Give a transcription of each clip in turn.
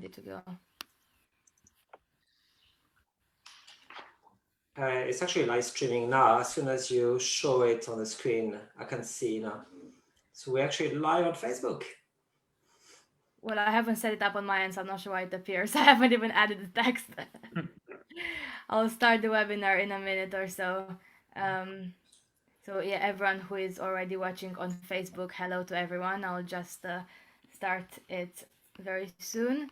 ready to go. It's actually live streaming now. As soon as you show it on the screen, I can see now. So we're actually live on Facebook. Well, I haven't set it up on my end, so I'm not sure why it appears. I haven't even added the text. I'll start the webinar in a minute or so. So yeah, everyone who is already watching on Facebook, hello to everyone. I'll just start it very soon.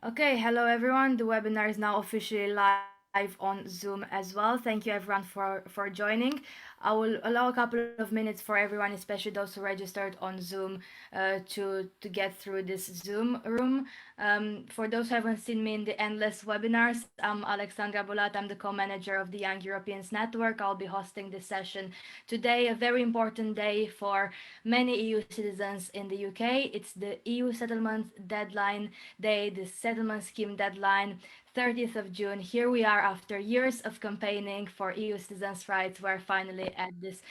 Okay, hello everyone. The webinar is now officially live on Zoom as well. Thank you everyone for joining. I will allow a couple of minutes for everyone, especially those who registered on Zoom, to get through this Zoom room. For those who haven't seen me in the endless webinars, I'm Alexandra Bolat. I'm the co-manager of the Young Europeans Network. I'll be hosting this session today, a very important day for many EU citizens in the UK. It's the EU settlement deadline day, the settlement scheme deadline, 30th of June. Here we are after years of campaigning for EU citizens' rights. We're finally at this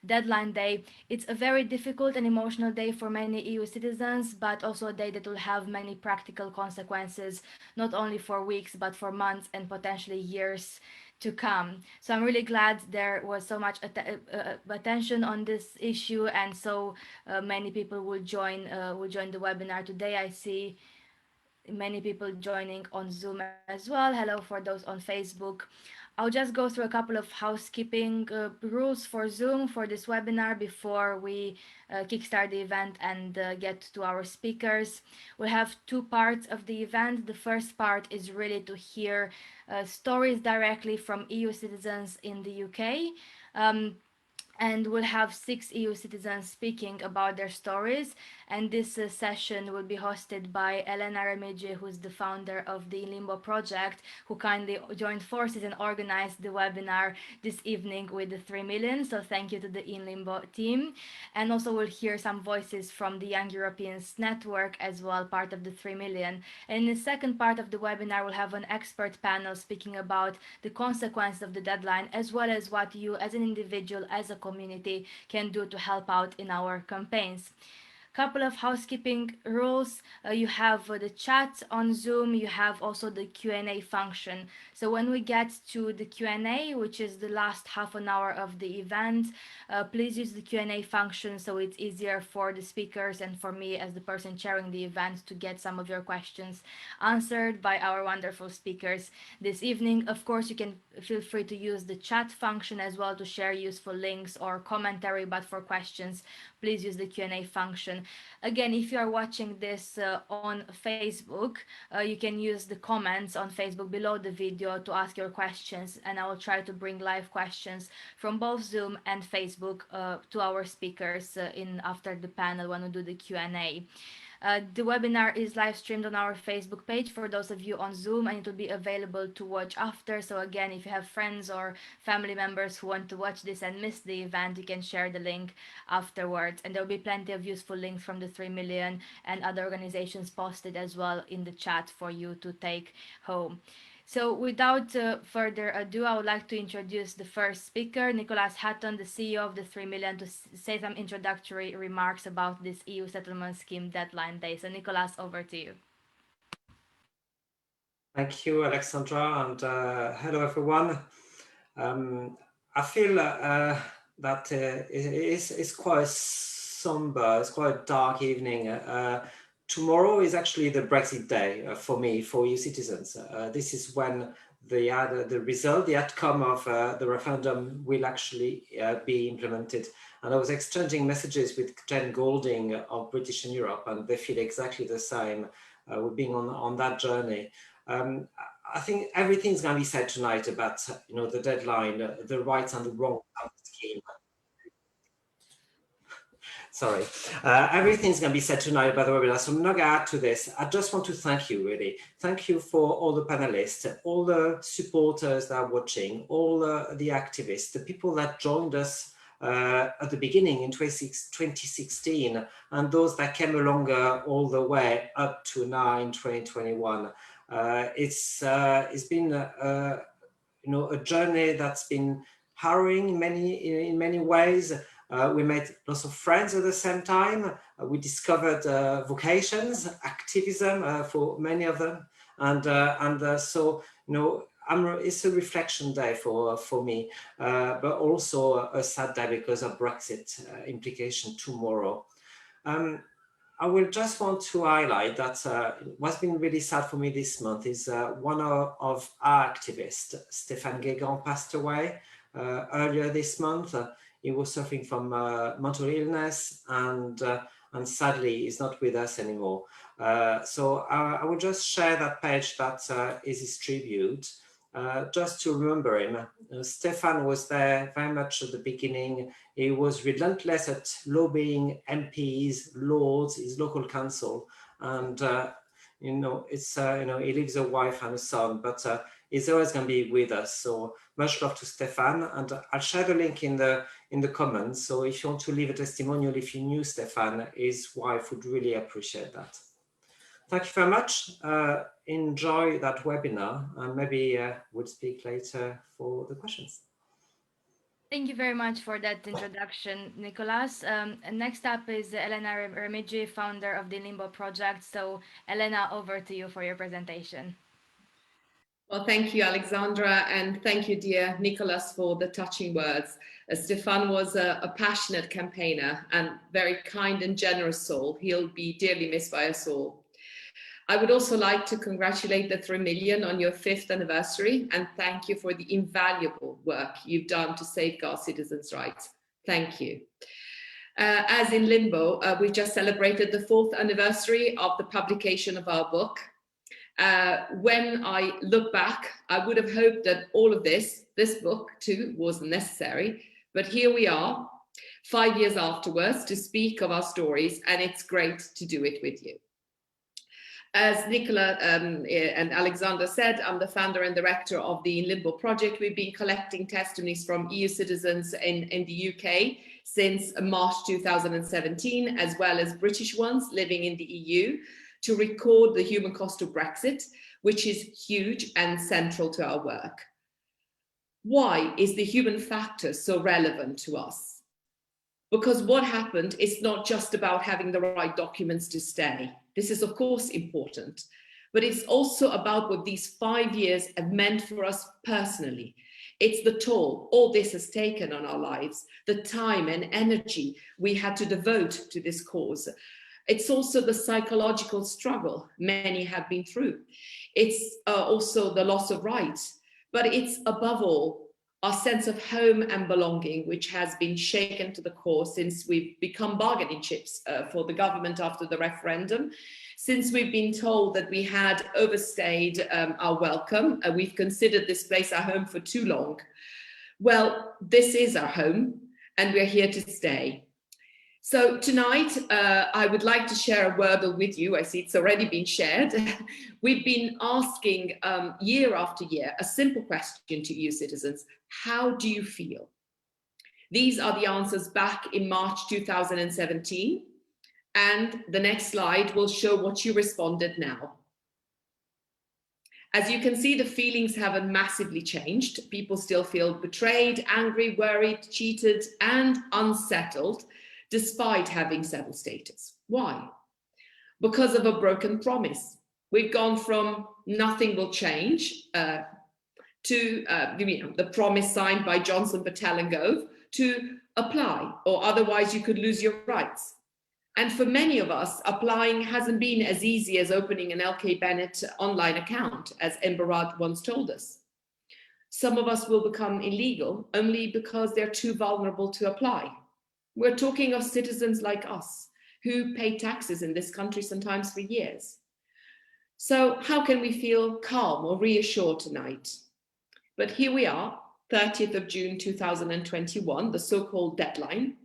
deadline day. It's a very difficult and emotional day for many EU citizens, but also a day that will have many practical consequences, not only for weeks, but for months and potentially years to come. So I'm really glad there was so much attention on this issue, and so many people will join the webinar today. I see many people joining on Zoom as well. Hello for those on Facebook. I'll just go through a couple of housekeeping rules for Zoom for this webinar before we kickstart the event and get to our speakers. We'll have two parts of the event. The first part is really to hear stories directly from EU citizens in the UK. And we'll have 6 EU citizens speaking about their stories. And this session will be hosted by Elena Remigi, who's the founder of the In Limbo project, who kindly joined forces and organized the webinar this evening with the 3 million. So thank you to the In Limbo team. And also we'll hear some voices from the Young Europeans Network as well, part of the 3 million. And in the second part of the webinar, we'll have an expert panel speaking about the consequences of the deadline, as well as what you as an individual, as a community can do to help out in our campaigns. Couple of housekeeping rules. You have the chat on Zoom. You have also the Q&A function. So when we get to the Q&A, which is the last half an hour of the event, please use the Q&A function so it's easier for the speakers and for me as the person chairing the event to get some of your questions answered by our wonderful speakers this evening. Of course, you can feel free to use the chat function as well to share useful links or commentary, but for questions, please use the Q&A function. Again, if you are watching this on Facebook, you can use the comments on Facebook below the video to ask your questions, and I will try to bring live questions from both Zoom and Facebook to our speakers in after the panel when we do the Q&A. The webinar is live streamed on our Facebook page for those of you on Zoom, and it will be available to watch after. So again, if you have friends or family members who want to watch this and miss the event, you can share the link afterwards. And there will be plenty of useful links from the 3 million and other organizations posted as well in the chat for you to take home. So without further ado, I would like to introduce the first speaker, Nicholas Hatton, the CEO of the 3 million, to say some introductory remarks about this EU settlement scheme deadline day. So Nicholas, over to you. Thank you, Alexandra, and hello, everyone. I feel that it's quite somber, it's quite a dark evening. Tomorrow is actually the Brexit day for me, for EU citizens. This is when the result, the outcome of the referendum will actually be implemented. And I was exchanging messages with Jen Golding of British in Europe, and they feel exactly the same. We're being on that journey. I think everything's going to be said tonight about the deadline, the rights and the wrongs of the scheme. Sorry, everything's going to be said tonight about the webinar, so I'm not going to add to this. I just want to thank you, really. Thank you for all the panelists, all the supporters that are watching, all the activists, the people that joined us at the beginning in 2016, and those that came along all the way up to now in 2021. It's been a journey that's been harrowing in many ways, We made lots of friends at the same time. We discovered vocations, activism for many of them. And so, it's a reflection day for me, but also a sad day because of Brexit implication tomorrow. I will just want to highlight that what's been really sad for me this month is one of our activists, Stéphane Guégan, passed away earlier this month. He was suffering from mental illness and sadly is not with us anymore. So I will just share that page that is his tribute. Just to remember him. Stéphane was there very much at the beginning. He was relentless at lobbying MPs, lords, his local council, and he leaves a wife and a son, but he's always going to be with us. So much love to Stéphane, and I'll share the link in the comments. So if you want to leave a testimonial, if you knew Stéphane, his wife would really appreciate that. Thank you very much. Enjoy that webinar, and maybe we'll speak later for the questions. Thank you very much for that introduction, Nicolas. Next up is Elena Remigi, founder of the In Limbo project. So Elena, over to you for your presentation. Well, thank you, Alexandra, and thank you, dear Nicolas, for the touching words. Stéphane was a passionate campaigner and very kind and generous soul. He'll be dearly missed by us all. I would also like to congratulate the 3 million on your 5th anniversary and thank you for the invaluable work you've done to safeguard citizens' rights. Thank you. As In Limbo, we just celebrated the 4th anniversary of the publication of our book. When I look back, I would have hoped that all of this book too, wasn't necessary, but here we are, 5 years afterwards, to speak of our stories, and it's great to do it with you. As Nicola and Alexander said, I'm the founder and director of the In Limbo project. We've been collecting testimonies from EU citizens in the UK since March 2017, as well as British ones living in the EU, to record the human cost of Brexit, which is huge and central to our work. Why is the human factor so relevant to us? Because what happened is not just about having the right documents to stay. This is, of course, important, but it's also about what these 5 years have meant for us personally. It's the toll all this has taken on our lives, the time and energy we had to devote to this cause. It's also the psychological struggle many have been through. It's also the loss of rights, but it's above all our sense of home and belonging, which has been shaken to the core since we've become bargaining chips for the government after the referendum, since we've been told that we had overstayed our welcome, we've considered this place our home for too long. Well, this is our home and we're here to stay. So tonight, I would like to share a wordle with you. I see it's already been shared. We've been asking year after year a simple question to EU citizens. How do you feel? These are the answers back in March 2017. And the next slide will show what you responded now. As you can see, the feelings haven't massively changed. People still feel betrayed, angry, worried, cheated, and unsettled, despite having settled status. Why? Because of a broken promise. We've gone from nothing will change to the promise signed by Johnson, Patel and Gove to apply, or otherwise you could lose your rights. And for many of us, applying hasn't been as easy as opening an LK Bennett online account, as Embarad once told us. Some of us will become illegal only because they're too vulnerable to apply. We're talking of citizens like us who pay taxes in this country sometimes for years. So how can we feel calm or reassured tonight? But here we are, 30th of June 2021, the so-called deadline.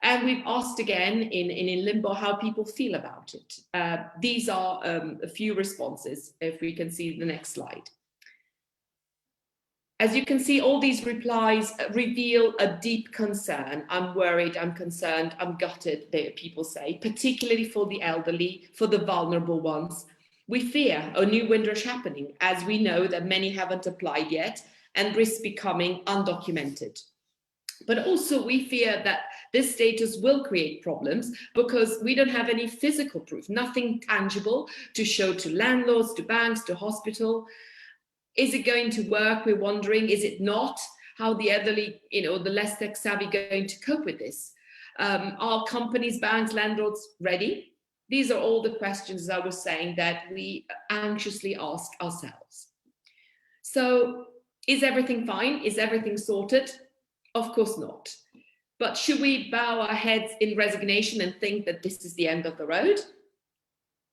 And we've asked again in Limbo how people feel about it. These are a few responses, if we can see the next slide. As you can see, all these replies reveal a deep concern. I'm worried, I'm concerned, I'm gutted, people say, particularly for the elderly, for the vulnerable ones. We fear a new windrush happening, as we know that many haven't applied yet and risk becoming undocumented. But also we fear that this status will create problems because we don't have any physical proof, nothing tangible to show to landlords, to banks, to hospital. Is it going to work? We're wondering. Is it not? How the elderly, the less tech savvy going to cope with this? Are companies, banks, landlords ready? These are all the questions, as I was saying, that we anxiously ask ourselves. So is everything fine? Is everything sorted? Of course not. But should we bow our heads in resignation and think that this is the end of the road?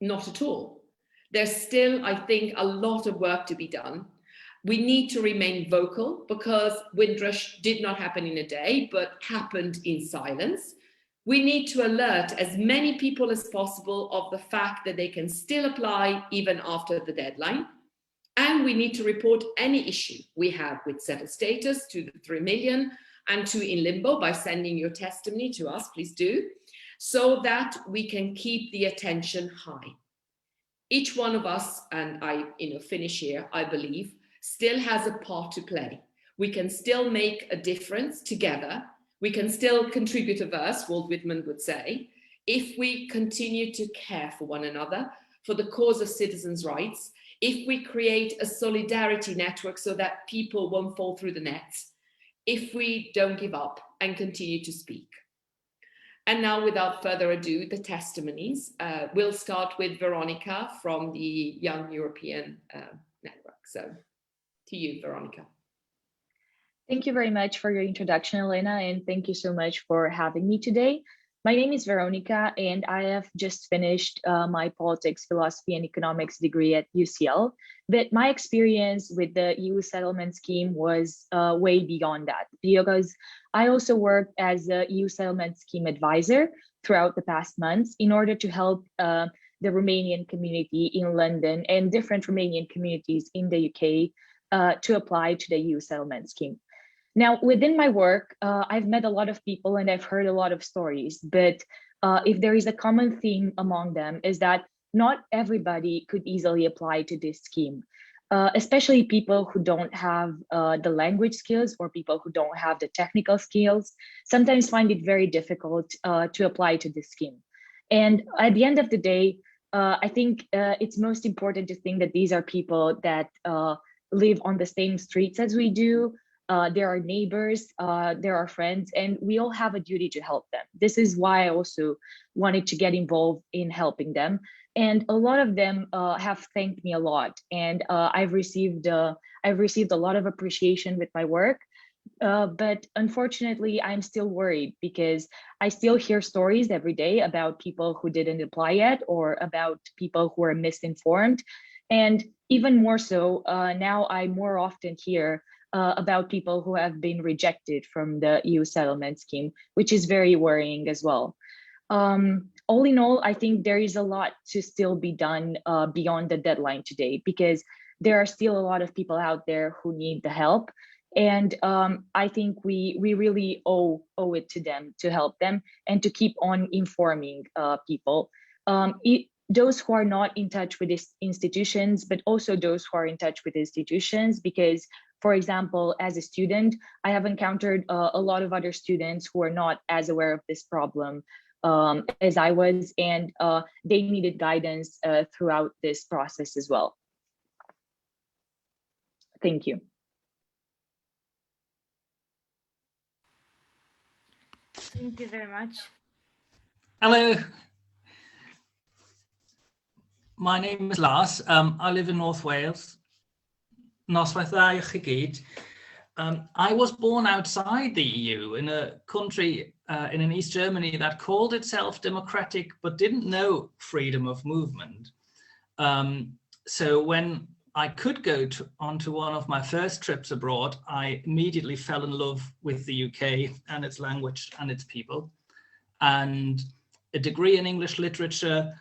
Not at all. There's still, I think, a lot of work to be done. We need to remain vocal because Windrush did not happen in a day, but happened in silence. We need to alert as many people as possible of the fact that they can still apply even after the deadline. And we need to report any issue we have with settled status to the 3 million and to In Limbo by sending your testimony to us, please do, so that we can keep the attention high. Each one of us, and I finish here, I believe, still has a part to play. We can still make a difference together. We can still contribute a verse, Walt Whitman would say, if we continue to care for one another, for the cause of citizens' rights, if we create a solidarity network so that people won't fall through the nets, if we don't give up and continue to speak. And now, without further ado, the testimonies. We'll start with Veronica from the Young European Network. So to you, Veronica. Thank you very much for your introduction, Elena, and thank you so much for having me today. My name is Veronica, and I have just finished my politics, philosophy, and economics degree at UCL. But my experience with the EU settlement scheme was way beyond that, because I also worked as a EU settlement scheme advisor throughout the past months in order to help the Romanian community in London and different Romanian communities in the UK to apply to the EU settlement scheme. Now, within my work, I've met a lot of people and I've heard a lot of stories, but if there is a common theme among them is that not everybody could easily apply to this scheme, especially people who don't have the language skills or people who don't have the technical skills, sometimes find it very difficult to apply to this scheme. And at the end of the day, I think it's most important to think that these are people that live on the same streets as we do. There are neighbors, there are friends, and we all have a duty to help them. This is why I also wanted to get involved in helping them. And a lot of them have thanked me a lot. And I've received a lot of appreciation with my work. But unfortunately, I'm still worried because I still hear stories every day about people who didn't apply yet or about people who are misinformed. And even more so, now I more often hear about people who have been rejected from the EU settlement scheme, which is very worrying as well. All in all, I think there is a lot to still be done beyond the deadline today, because there are still a lot of people out there who need the help. And I think we really owe it to them to help them and to keep on informing people. Those who are not in touch with these institutions, but also those who are in touch with institutions, because, for example, as a student, I have encountered a lot of other students who are not as aware of this problem as I was, and they needed guidance throughout this process as well. Thank you. Thank you very much. Hello. My name is Lars. I live in North Wales. Noswaith dda i chi gyd. I was born outside the EU in a country in an East Germany that called itself democratic but didn't know freedom of movement. So when I could go onto one of my first trips abroad, I immediately fell in love with the UK and its language and its people. And a degree in English literature,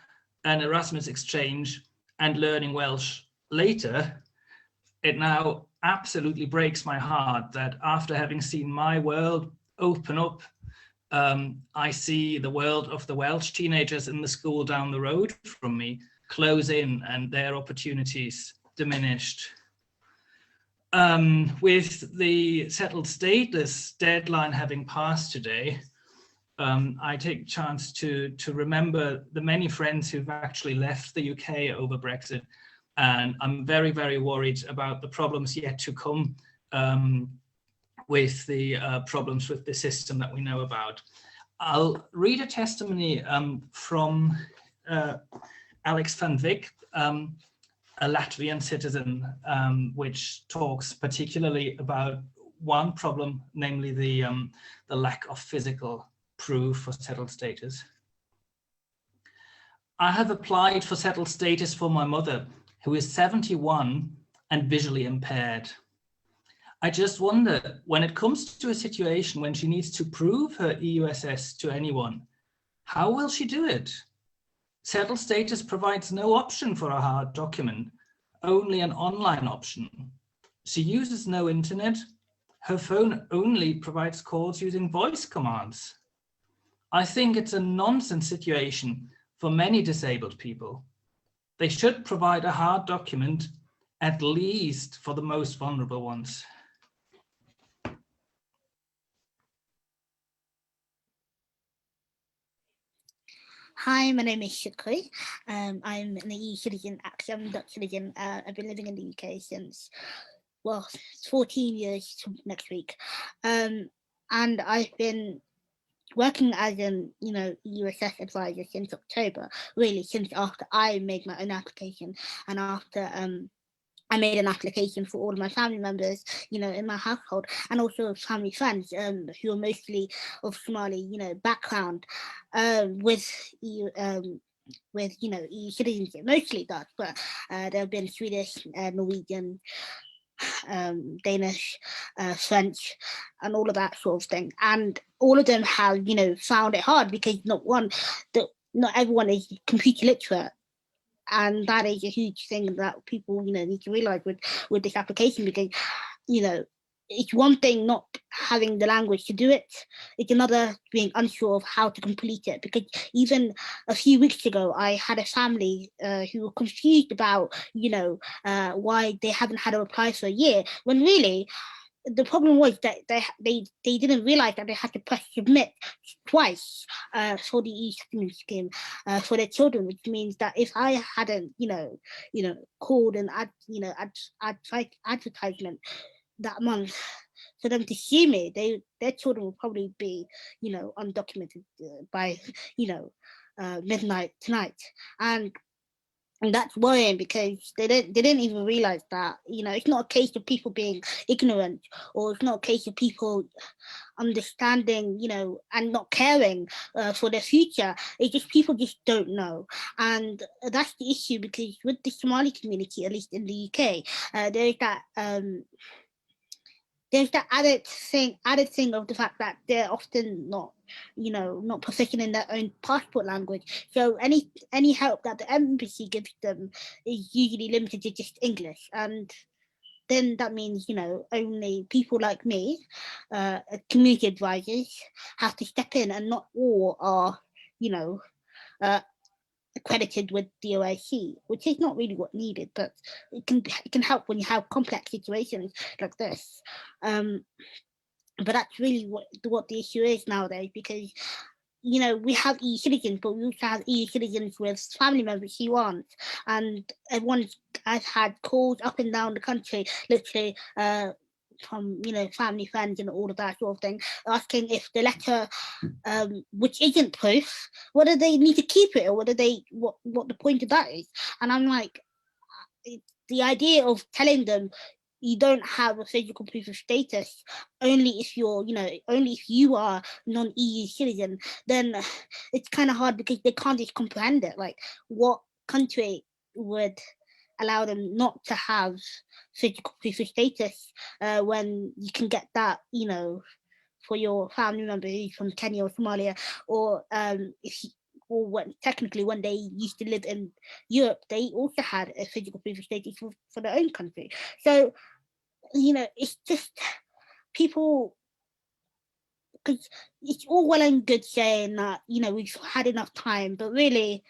an Erasmus exchange, and learning Welsh later, it now absolutely breaks my heart that after having seen my world open up, I see the world of the Welsh teenagers in the school down the road from me close in and their opportunities diminished. With the settled status deadline having passed today, I take chance to remember the many friends who've actually left the UK over Brexit. And I'm very, very worried about the problems yet to come with the problems with the system that we know about. I'll read a testimony from Alex van Wyk, a Latvian citizen, which talks particularly about one problem, namely the lack of physical proof for settled status. I have applied for settled status for my mother, who is 71 and visually impaired. I just wonder, when it comes to a situation when she needs to prove her EUSS to anyone, how will she do it? Settled status provides no option for a hard document, only an online option. She uses no internet. Her phone only provides calls using voice commands. I think it's a nonsense situation for many disabled people. They should provide a hard document, at least for the most vulnerable ones. Hi, my name is Hickory. I'm an EU citizen, actually I'm a Dutch citizen. I've been living in the UK since, well, it's 14 years next week. And I've been working as an, EUSS advisor since October, really since after I made my own application and after I made an application for all of my family members, in my household, and also family friends who are mostly of Somali, background, with EU, EU citizenship, mostly Dutch, but there have been Swedish, Norwegian, Danish, French, and all of that sort of thing. And all of them have, found it hard because not everyone is computer literate. And that is a huge thing that people, need to realize with this application, because, it's one thing not having the language to do it. It's another being unsure of how to complete it. Because even a few weeks ago, I had a family who were confused about, why they haven't had a reply for a year, when really the problem was that they didn't realize that they had to press submit twice for the e-student scheme for their children, which means that if I hadn't, called and advertisement that month for them to see me, their children will probably be, undocumented by, midnight tonight. And that's worrying, because they didn't even realize that, it's not a case of people being ignorant, or it's not a case of people understanding, and not caring for their future. It's just people just don't know. And that's the issue, because with the Somali community, at least in the UK, there's that added thing of the fact that they're often not proficient in their own passport language. So any help that the embassy gives them is usually limited to just English. And then that means, only people like me, community advisors, have to step in, and not all are, accredited with the OIC, which is not really what needed, but it can help when you have complex situations like this. But that's really what the issue is nowadays, because we have EU citizens, but we also have EU citizens with family members who aren't, and I've had calls up and down the country, literally, from family, friends, and all of that sort of thing, asking if the letter, which isn't proof, whether they need to keep it, or whether what the point of that is. And I'm like, the idea of telling them you don't have a physical proof of status only if you are non-EU citizen, then it's kind of hard, because they can't just comprehend it. Like, what country would allow them not to have physical proof of status when you can get that, for your family member who's from Kenya or Somalia, or technically when they used to live in Europe, they also had a physical proof of status for their own country. So, it's just people, because it's all well and good saying that, we've had enough time, but really,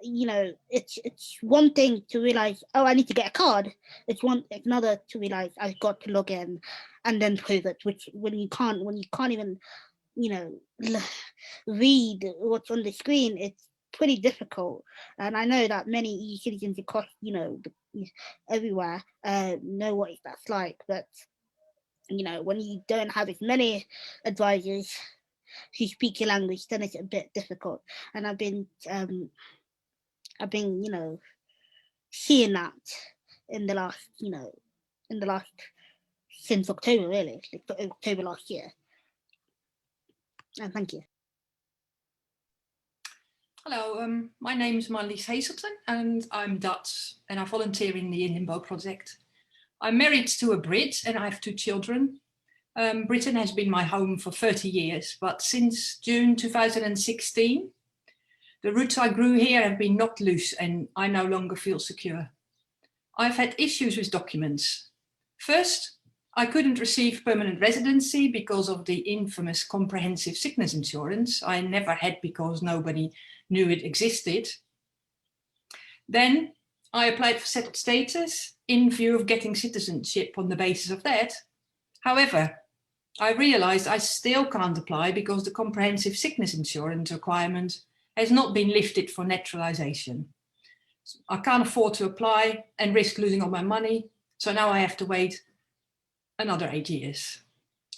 you know, it's one thing to realize, oh, I need to get a card. It's another to realize I've got to log in and then prove it, which when you can't even, you know, read what's on the screen, it's pretty difficult. And I know that many EU citizens across, you know, everywhere know what that's like. But, you know, when you don't have as many advisors who speak your language, then it's a bit difficult. And I've been, you know, seeing that in the last, you know, since October, really, like October last year. And thank you. Hello, my name is Marlese and I'm Dutch and I volunteer in the In Limbo project. I'm married to a Brit and I have 2 children. Britain has been my home for 30 years, but since June 2016, the roots I grew here have been knocked loose and I no longer feel secure. I've had issues with documents. First, I couldn't receive permanent residency because of the infamous comprehensive sickness insurance I never had because nobody knew it existed. Then I applied for settled status in view of getting citizenship on the basis of that. However, I realized I still can't apply because the comprehensive sickness insurance requirement has not been lifted for naturalization. I can't afford to apply and risk losing all my money. So now I have to wait another 8 years.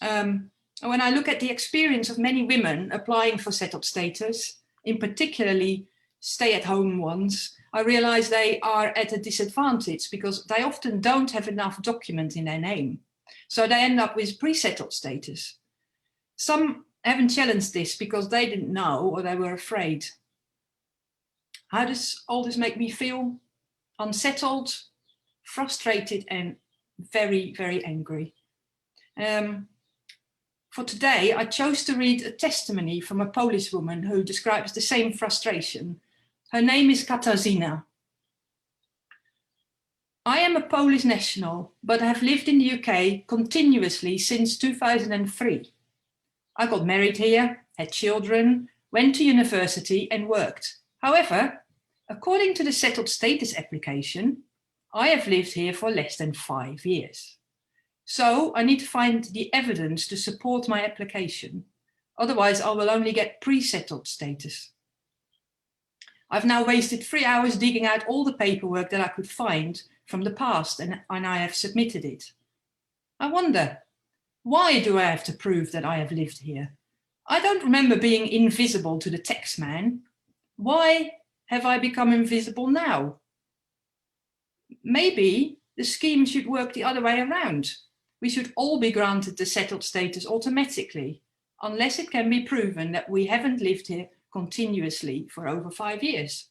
When I look at the experience of many women applying for settled status, in particularly stay-at-home ones, I realize they are at a disadvantage because they often don't have enough document in their name. So they end up with pre-settled status. Some haven't challenged this because they didn't know or they were afraid. How does all this make me feel? Unsettled, frustrated, and very, very angry. For today, I chose to read a testimony from a Polish woman who describes the same frustration. Her name is Katarzyna. I am a Polish national, but have lived in the UK continuously since 2003. I got married here, had children, went to university and worked. However, according to the settled status application, I have lived here for less than 5 years. So I need to find the evidence to support my application. Otherwise, I will only get pre-settled status. I've now wasted 3 hours digging out all the paperwork that I could find from the past and I have submitted it. I wonder, why do I have to prove that I have lived here? I don't remember being invisible to the tax man. Why have I become invisible now? Maybe the scheme should work the other way around. We should all be granted the settled status automatically, unless it can be proven that we haven't lived here continuously for over 5 years.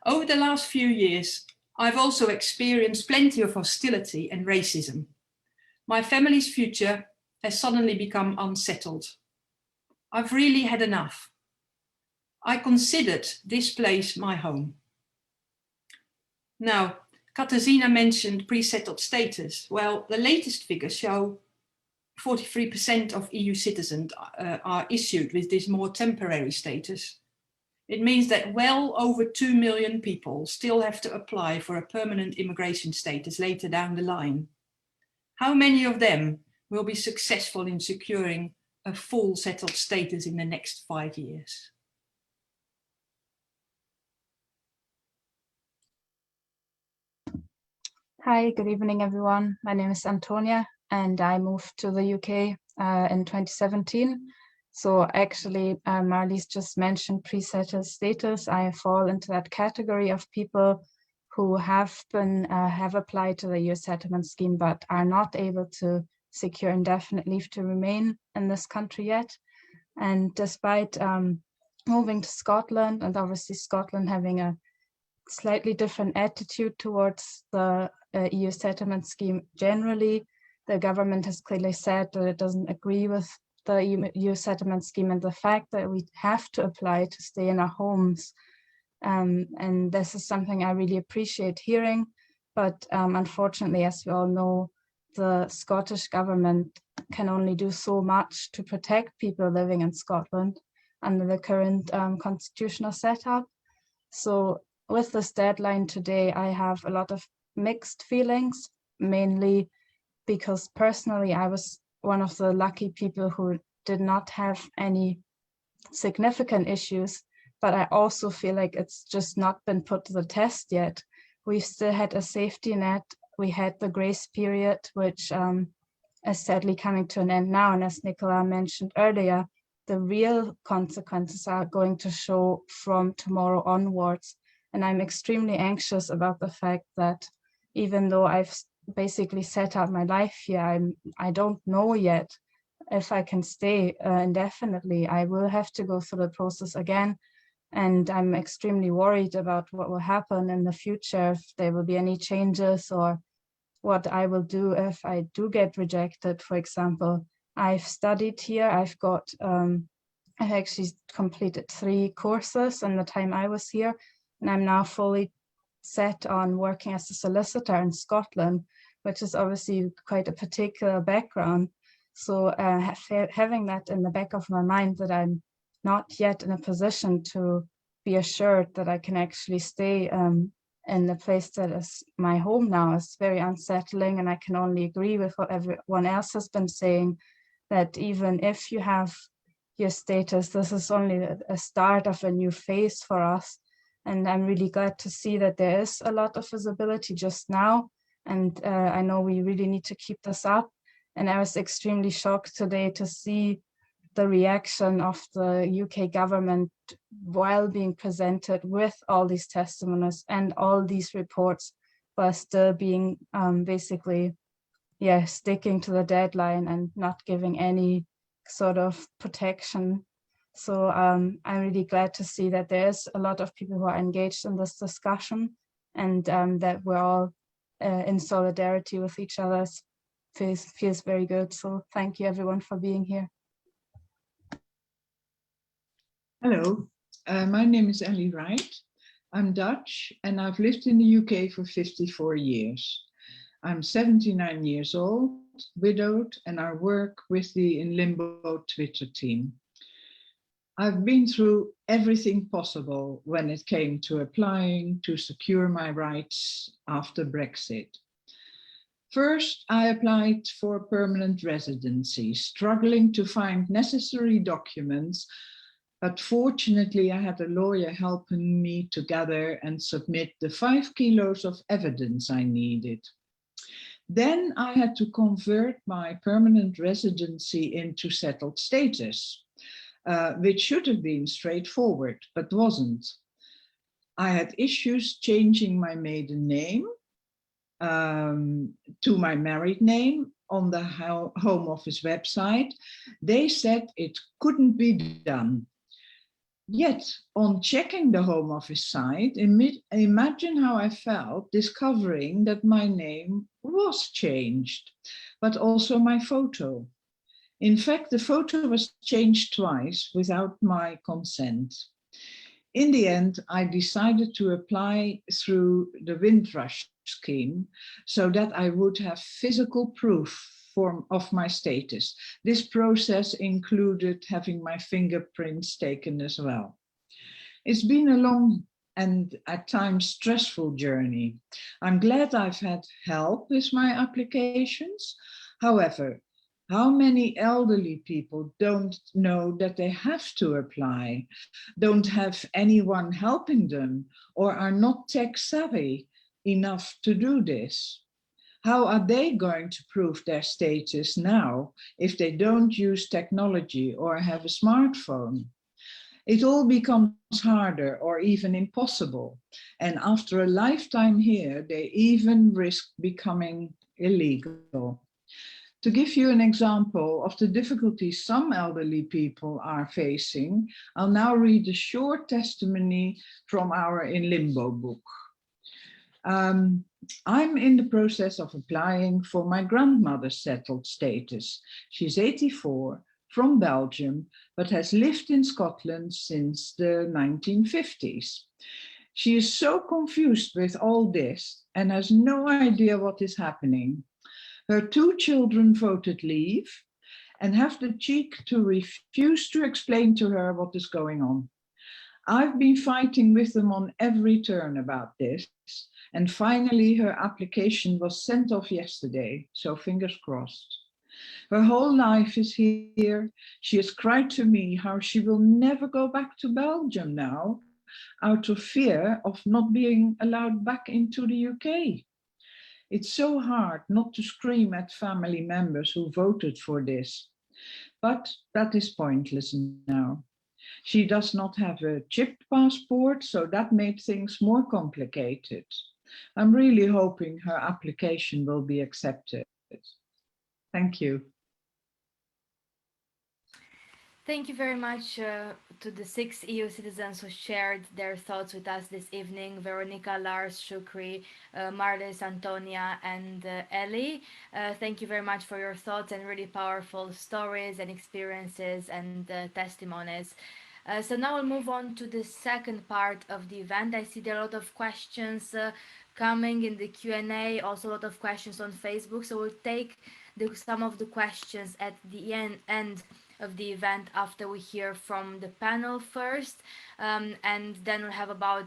Over the last few years, I've also experienced plenty of hostility and racism. My family's future has suddenly become unsettled. I've really had enough. I considered this place my home. Now, Katarzyna mentioned pre-settled status. Well, the latest figures show 43% of EU citizens are issued with this more temporary status. It means that well over 2 million people still have to apply for a permanent immigration status later down the line. How many of them will be successful in securing a full settled status in the next 5 years? Hi, good evening, everyone. My name is Antonia, and I moved to the UK in 2017. So actually, Marlese just mentioned pre-settled status. I fall into that category of people who have applied to the EU settlement scheme, but are not able to secure indefinite leave to remain in this country yet. And despite moving to Scotland, and obviously Scotland having a slightly different attitude towards the EU settlement scheme generally, the government has clearly said that it doesn't agree with the EU settlement scheme and the fact that we have to apply to stay in our homes. And this is something I really appreciate hearing, but unfortunately, as we all know, the Scottish government can only do so much to protect people living in Scotland under the current constitutional setup. So with this deadline today, I have a lot of mixed feelings, mainly because personally I was one of the lucky people who did not have any significant issues, but I also feel like it's just not been put to the test yet. We've still had a safety net. We had the grace period, which is sadly coming to an end now. And as Nicola mentioned earlier, the real consequences are going to show from tomorrow onwards. And I'm extremely anxious about the fact that even though I've basically set out my life here, I don't know yet if I can stay indefinitely. I will have to go through the process again. And I'm extremely worried about what will happen in the future, if there will be any changes or what I will do if I do get rejected. For example, I've studied here. I've actually completed 3 courses in the time I was here, and I'm now fully set on working as a solicitor in Scotland, which is obviously quite a particular background. So having that in the back of my mind, that I'm not yet in a position to be assured that I can actually stay in the place that is my home now, is very unsettling. And I can only agree with what everyone else has been saying, that even if you have your status, this is only a start of a new phase for us. And I'm really glad to see that there is a lot of visibility just now. And I know we really need to keep this up. And I was extremely shocked today to see the reaction of the UK government while being presented with all these testimonies and all these reports, while still being basically, sticking to the deadline and not giving any sort of protection. So I'm really glad to see that there's a lot of people who are engaged in this discussion, and that we're all in solidarity with each other. Feels very good. So thank you everyone for being here. Hello, my name is Ellie Wright. I'm Dutch and I've lived in the UK for 54 years. I'm 79 years old, widowed, and I work with the In Limbo Twitter team. I've been through everything possible when it came to applying to secure my rights after Brexit. First, I applied for permanent residency, struggling to find necessary documents, but fortunately I had a lawyer helping me to gather and submit the 5 kilos of evidence I needed. Then I had to convert my permanent residency into settled status, which should have been straightforward, but wasn't. I had issues changing my maiden name to my married name on the Home Office website. They said it couldn't be done. Yet, on checking the Home Office site, imagine how I felt discovering that my name was changed, but also my photo. In fact, the photo was changed twice without my consent. In the end, I decided to apply through the Windrush scheme so that I would have physical proof of my status. This process included having my fingerprints taken as well. It's been a long and at times stressful journey. I'm glad I've had help with my applications. However, how many elderly people don't know that they have to apply, don't have anyone helping them, or are not tech savvy enough to do this? How are they going to prove their status now if they don't use technology or have a smartphone? It all becomes harder or even impossible. And after a lifetime here, they even risk becoming illegal. To give you an example of the difficulties some elderly people are facing, I'll now read a short testimony from our In Limbo book. I'm in the process of applying for my grandmother's settled status. She's 84, from Belgium, but has lived in Scotland since the 1950s. She is so confused with all this and has no idea what is happening. Her 2 children voted leave and have the cheek to refuse to explain to her what is going on. I've been fighting with them on every turn about this, and finally her application was sent off yesterday, so fingers crossed. Her whole life is here. She has cried to me how she will never go back to Belgium now, out of fear of not being allowed back into the UK. It's so hard not to scream at family members who voted for this, but that is pointless now. She does not have a chipped passport, so that made things more complicated. I'm really hoping her application will be accepted. Thank you. Thank you very much to the 6 EU citizens who shared their thoughts with us this evening: Veronica, Lars, Hickory, Marlese, Antonia, and Ellie. Thank you very much for your thoughts and really powerful stories and experiences and testimonies. So now we'll move on to the second part of the event. I see there are a lot of questions coming in the Q&A, also a lot of questions on Facebook. So we'll take some of the questions at the end of the event after we hear from the panel first, and then we'll have about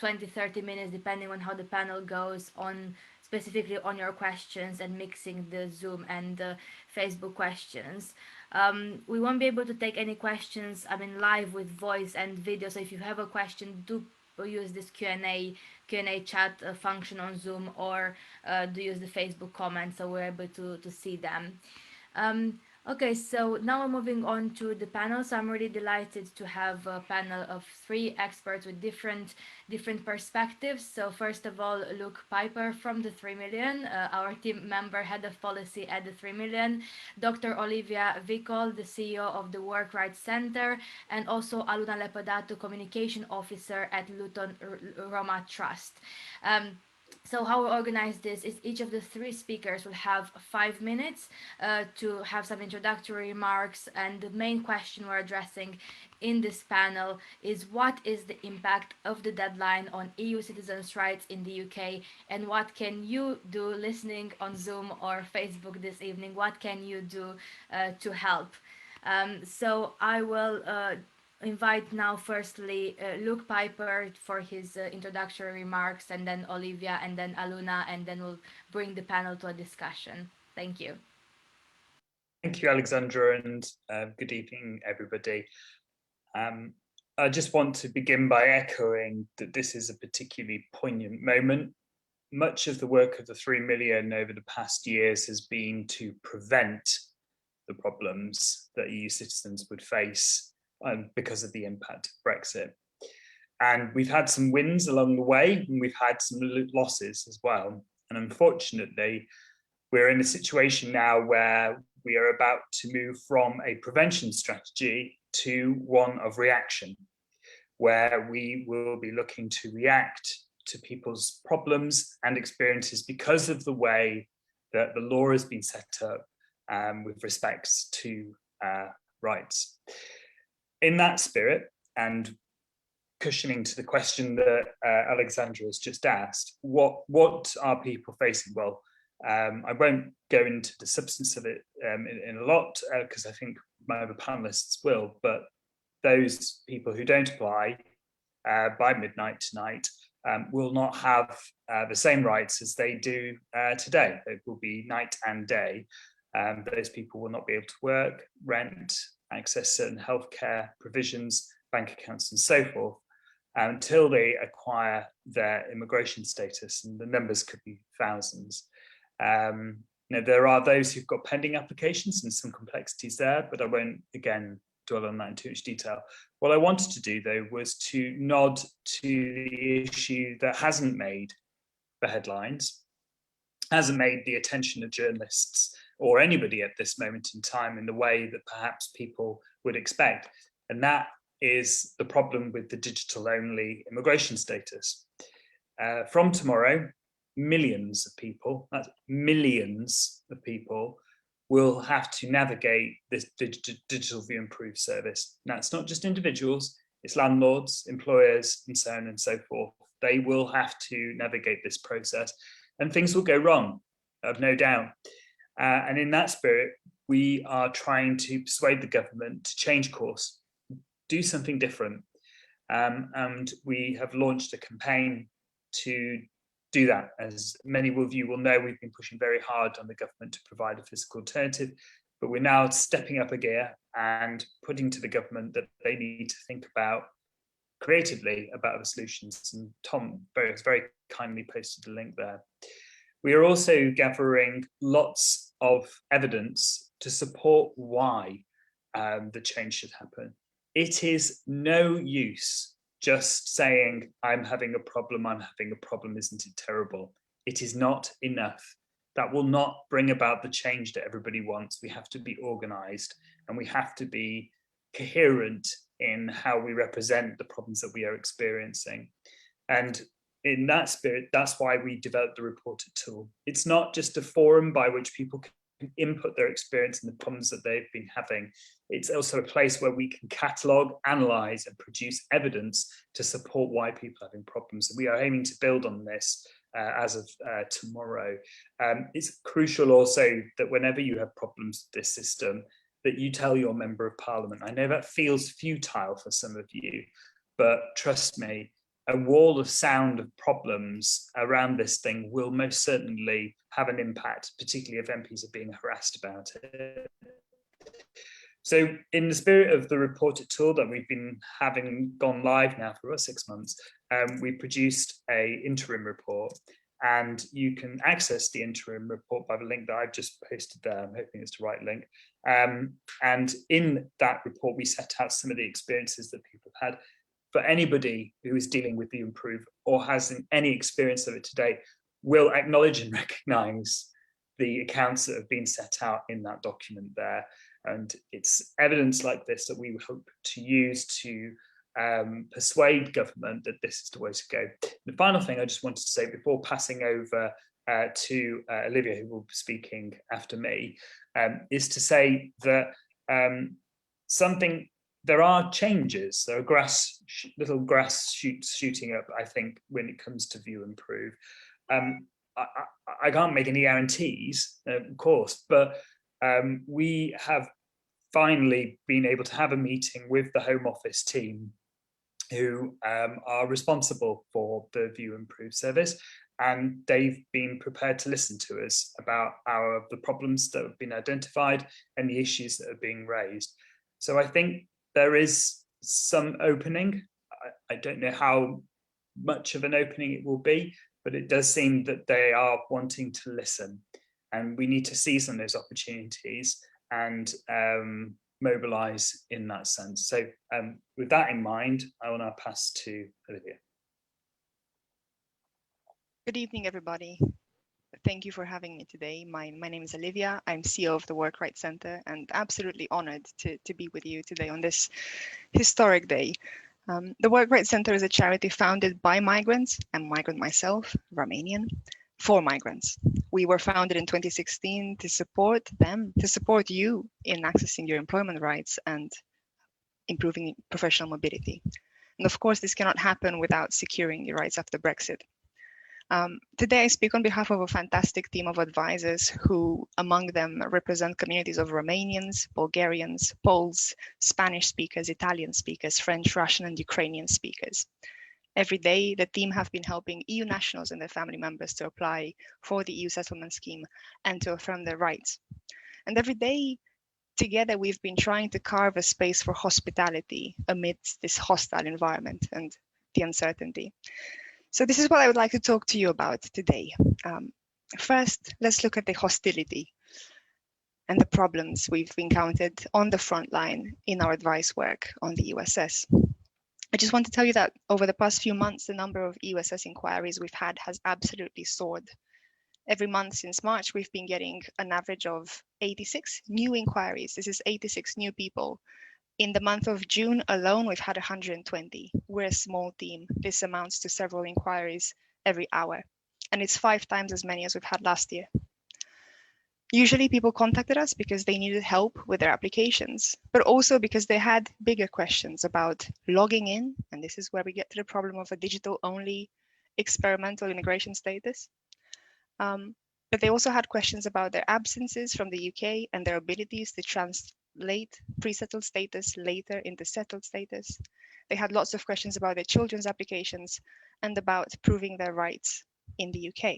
20-30 minutes depending on how the panel goes on specifically on your questions and mixing the Zoom and the Facebook questions. We won't be able to take any questions live with voice and video, so if you have a question, do use this Q&A chat function on Zoom, or do use the Facebook comments so we're able to see them. Okay, so now we're moving on to the panel. So I'm really delighted to have a panel of 3 experts with different perspectives. So first of all, Luke Piper from the 3 Million, our team member, head of policy at the 3 Million, Dr. Olivia Vicol, the CEO of the Work Rights Center, and also Aluna Lepodato, communication officer at Luton Roma Trust. So how we organize this is each of the 3 speakers will have 5 minutes to have some introductory remarks, and the main question we're addressing in this panel is: what is the impact of the deadline on EU citizens' rights in the UK, and what can you do listening on Zoom or Facebook this evening? What can you do to help? So I will invite now firstly Luke Piper for his introductory remarks, and then Olivia, and then Aluna, and then we'll bring the panel to a discussion. Thank you. Thank you, Alexandra, and good evening, everybody. I just want to begin by echoing that this is a particularly poignant moment. Much of the work of the 3 Million over the past years has been to prevent the problems that EU citizens would face because of the impact of Brexit. And we've had some wins along the way, and we've had some losses as well. And unfortunately, we're in a situation now where we are about to move from a prevention strategy to one of reaction, where we will be looking to react to people's problems and experiences because of the way that the law has been set up with respects to rights. In that spirit, and cushioning to the question that Alexandra has just asked, what are people facing? Well, I won't go into the substance of it in a lot, because I think my other panelists will, but those people who don't apply by midnight tonight will not have the same rights as they do today. It will be night and day. Those people will not be able to work, rent, access certain healthcare provisions, bank accounts, and so forth, until they acquire their immigration status, and the numbers could be thousands. There are those who've got pending applications and some complexities there, but I won't again dwell on that in too much detail. What I wanted to do, though, was to nod to the issue that hasn't made the headlines, hasn't made the attention of journalists or anybody at this moment in time in the way that perhaps people would expect. And that is the problem with the digital-only immigration status. From tomorrow, millions of people, that's millions of people, will have to navigate this digital view and prove service. Now, it's not just individuals, it's landlords, employers, and so on and so forth. They will have to navigate this process, and things will go wrong, I've no doubt. And in that spirit, we are trying to persuade the government to change course, do something different. and we have launched a campaign to do that. As many of you will know, we've been pushing very hard on the government to provide a physical alternative, but we're now stepping up a gear and putting to the government that they need to think about creatively about the solutions. And Tom very kindly posted the link there. We are also gathering lots of evidence to support why the change should happen. It is no use just saying, I'm having a problem, isn't it terrible? It is not enough. That will not bring about the change that everybody wants. We have to be organized, and we have to be coherent in how we represent the problems that we are experiencing. And in that spirit, that's why we developed the reported tool. It's not just a forum by which people can input their experience and the problems that they've been having. It's also a place where we can catalogue, analyse and produce evidence to support why people are having problems. And we are aiming to build on this as of tomorrow. It's crucial also that whenever you have problems with this system, that you tell your member of parliament. I know that feels futile for some of you, but trust me, a wall of sound of problems around this thing will most certainly have an impact, particularly if MPs are being harassed about it. So in the spirit of the reported tool that we've been having gone live now for about 6 months, we produced an interim report, and you can access the interim report by the link that I've just posted there. I'm hoping it's the right link. And in that report, we set out some of the experiences that people have had. For anybody who is dealing with the Improve or has any experience of it today, will acknowledge and recognise the accounts that have been set out in that document there. And it's evidence like this that we hope to use to persuade government that this is the way to go. The final thing I just wanted to say before passing over to Olivia, who will be speaking after me, is to say that there are changes. There are little grass shoots shooting up, I think, when it comes to View Improve. I can't make any guarantees, of course, but we have finally been able to have a meeting with the Home Office team who are responsible for the View Improve service, and they've been prepared to listen to us about the problems that have been identified and the issues that are being raised. So I think there is some opening. I don't know how much of an opening it will be, but it does seem that they are wanting to listen, and we need to seize on those opportunities and mobilise in that sense. So with that in mind, I will now pass to Olivia. Good evening, everybody. Thank you for having me today. My name is Olivia. I'm CEO of the Work Rights Centre, and absolutely honoured to be with you today on this historic day. The Work Rights Centre is a charity founded by migrants. I'm a migrant myself, Romanian, for migrants. We were founded in 2016 to support them, to support you in accessing your employment rights and improving professional mobility. And of course, this cannot happen without securing your rights after Brexit. Today, I speak on behalf of a fantastic team of advisors who, among them, represent communities of Romanians, Bulgarians, Poles, Spanish speakers, Italian speakers, French, Russian, and Ukrainian speakers. Every day, the team have been helping EU nationals and their family members to apply for the EU settlement scheme and to affirm their rights. And every day, together, we've been trying to carve a space for hospitality amidst this hostile environment and the uncertainty. So this is what I would like to talk to you about today. First, let's look at the hostility and the problems we've encountered on the front line in our advice work on the USS. I just want to tell you that over the past few months, the number of USS inquiries we've had has absolutely soared. Every month since March, we've been getting an average of 86 new inquiries. This is 86 new people. In the month of June alone, we've had 120. We're a small team. This amounts to several inquiries every hour, and it's 5 times as many as we've had last year. Usually people contacted us because they needed help with their applications, but also because they had bigger questions about logging in, and this is where we get to the problem of a digital-only experimental immigration status. But they also had questions about their absences from the UK and their abilities to late pre-settled status later into settled status. They had lots of questions about their children's applications and about proving their rights in the UK.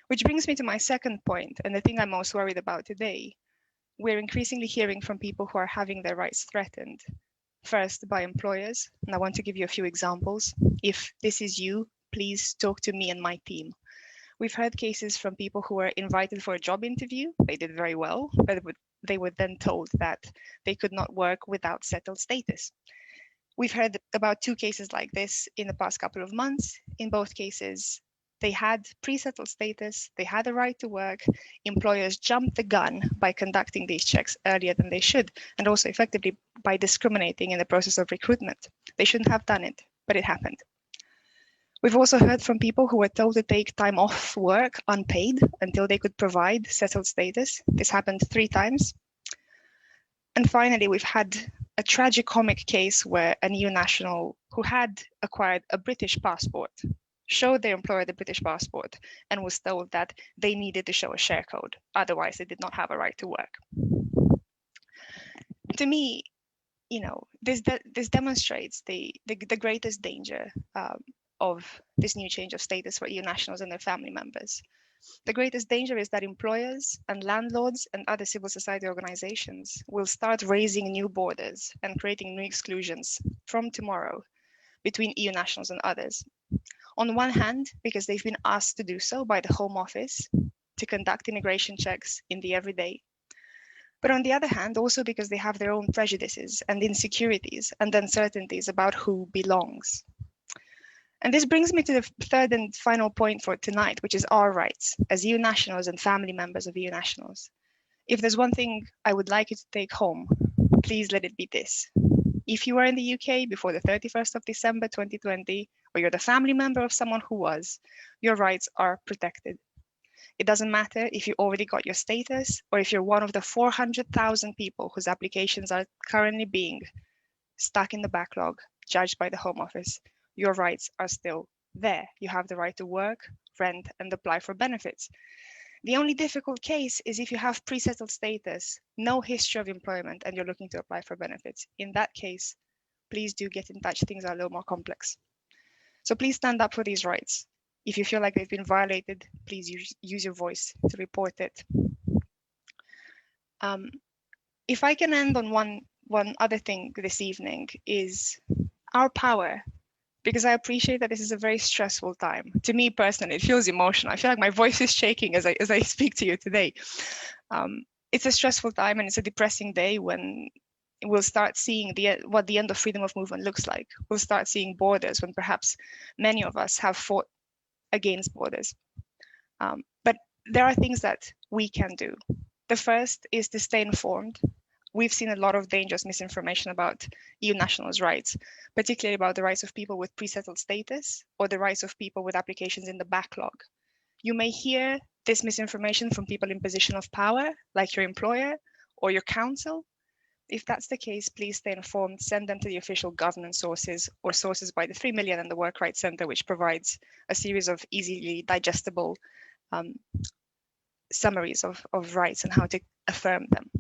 Which brings me to my second point, and the thing I'm most worried about today. We're increasingly hearing from people who are having their rights threatened. First, by employers, and I want to give you a few examples. If this is you, please talk to me and my team. We've heard cases from people who were invited for a job interview. They did very well, but they were then told that they could not work without settled status. We've heard about 2 cases like this in the past couple of months. In both cases, they had pre-settled status, they had a right to work. Employers jumped the gun by conducting these checks earlier than they should, and also effectively by discriminating in the process of recruitment. They shouldn't have done it, but it happened. We've also heard from people who were told to take time off work unpaid until they could provide settled status. This happened 3 times. And finally, we've had a tragicomic case where an EU national who had acquired a British passport showed their employer the British passport and was told that they needed to show a share code. Otherwise, they did not have a right to work. To me, this demonstrates the greatest danger of this new change of status for EU nationals and their family members. The greatest danger is that employers and landlords and other civil society organizations will start raising new borders and creating new exclusions from tomorrow between EU nationals and others. On one hand, because they've been asked to do so by the Home Office to conduct immigration checks in the everyday. But on the other hand, also because they have their own prejudices and insecurities and uncertainties about who belongs. And this brings me to the third and final point for tonight, which is our rights as EU nationals and family members of EU nationals. If there's one thing I would like you to take home, please let it be this. If you were in the UK before the 31st of December 2020, or you're the family member of someone who was, your rights are protected. It doesn't matter if you already got your status or if you're one of the 400,000 people whose applications are currently being stuck in the backlog, judged by the Home Office. Your rights are still there. You have the right to work, rent, and apply for benefits. The only difficult case is if you have pre-settled status, no history of employment, and you're looking to apply for benefits. In that case, please do get in touch. Things are a little more complex. So please stand up for these rights. If you feel like they've been violated, please use your voice to report it. If I can end on one other thing this evening is our power. Because I appreciate that this is a very stressful time. To me personally, it feels emotional. I feel like my voice is shaking as I speak to you today. It's a stressful time and it's a depressing day when we'll start seeing what the end of freedom of movement looks like. We'll start seeing borders when perhaps many of us have fought against borders. But there are things that we can do. The first is to stay informed. We've seen a lot of dangerous misinformation about EU nationals' rights, particularly about the rights of people with pre-settled status or the rights of people with applications in the backlog. You may hear this misinformation from people in position of power, like your employer or your council. If that's the case, please stay informed, send them to the official governance sources or sources by the 3 Million and the Work Rights Centre, which provides a series of easily digestible summaries of rights and how to affirm them.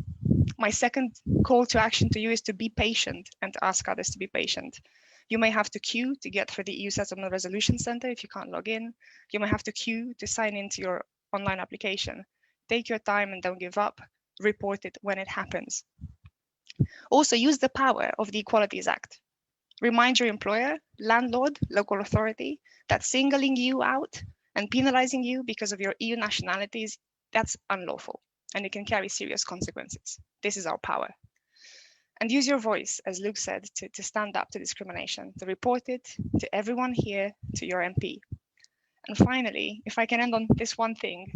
My second call to action to you is to be patient and to ask others to be patient. You may have to queue to get for the EU Settlement Resolution Centre if you can't log in. You may have to queue to sign into your online application. Take your time and don't give up. Report it when it happens. Also, use the power of the Equalities Act. Remind your employer, landlord, local authority that singling you out and penalizing you because of your EU nationalities, that's unlawful. And it can carry serious consequences. This is our power. And use your voice, as Luke said, to stand up to discrimination, to report it to everyone here, to your MP. And finally, if I can end on this one thing,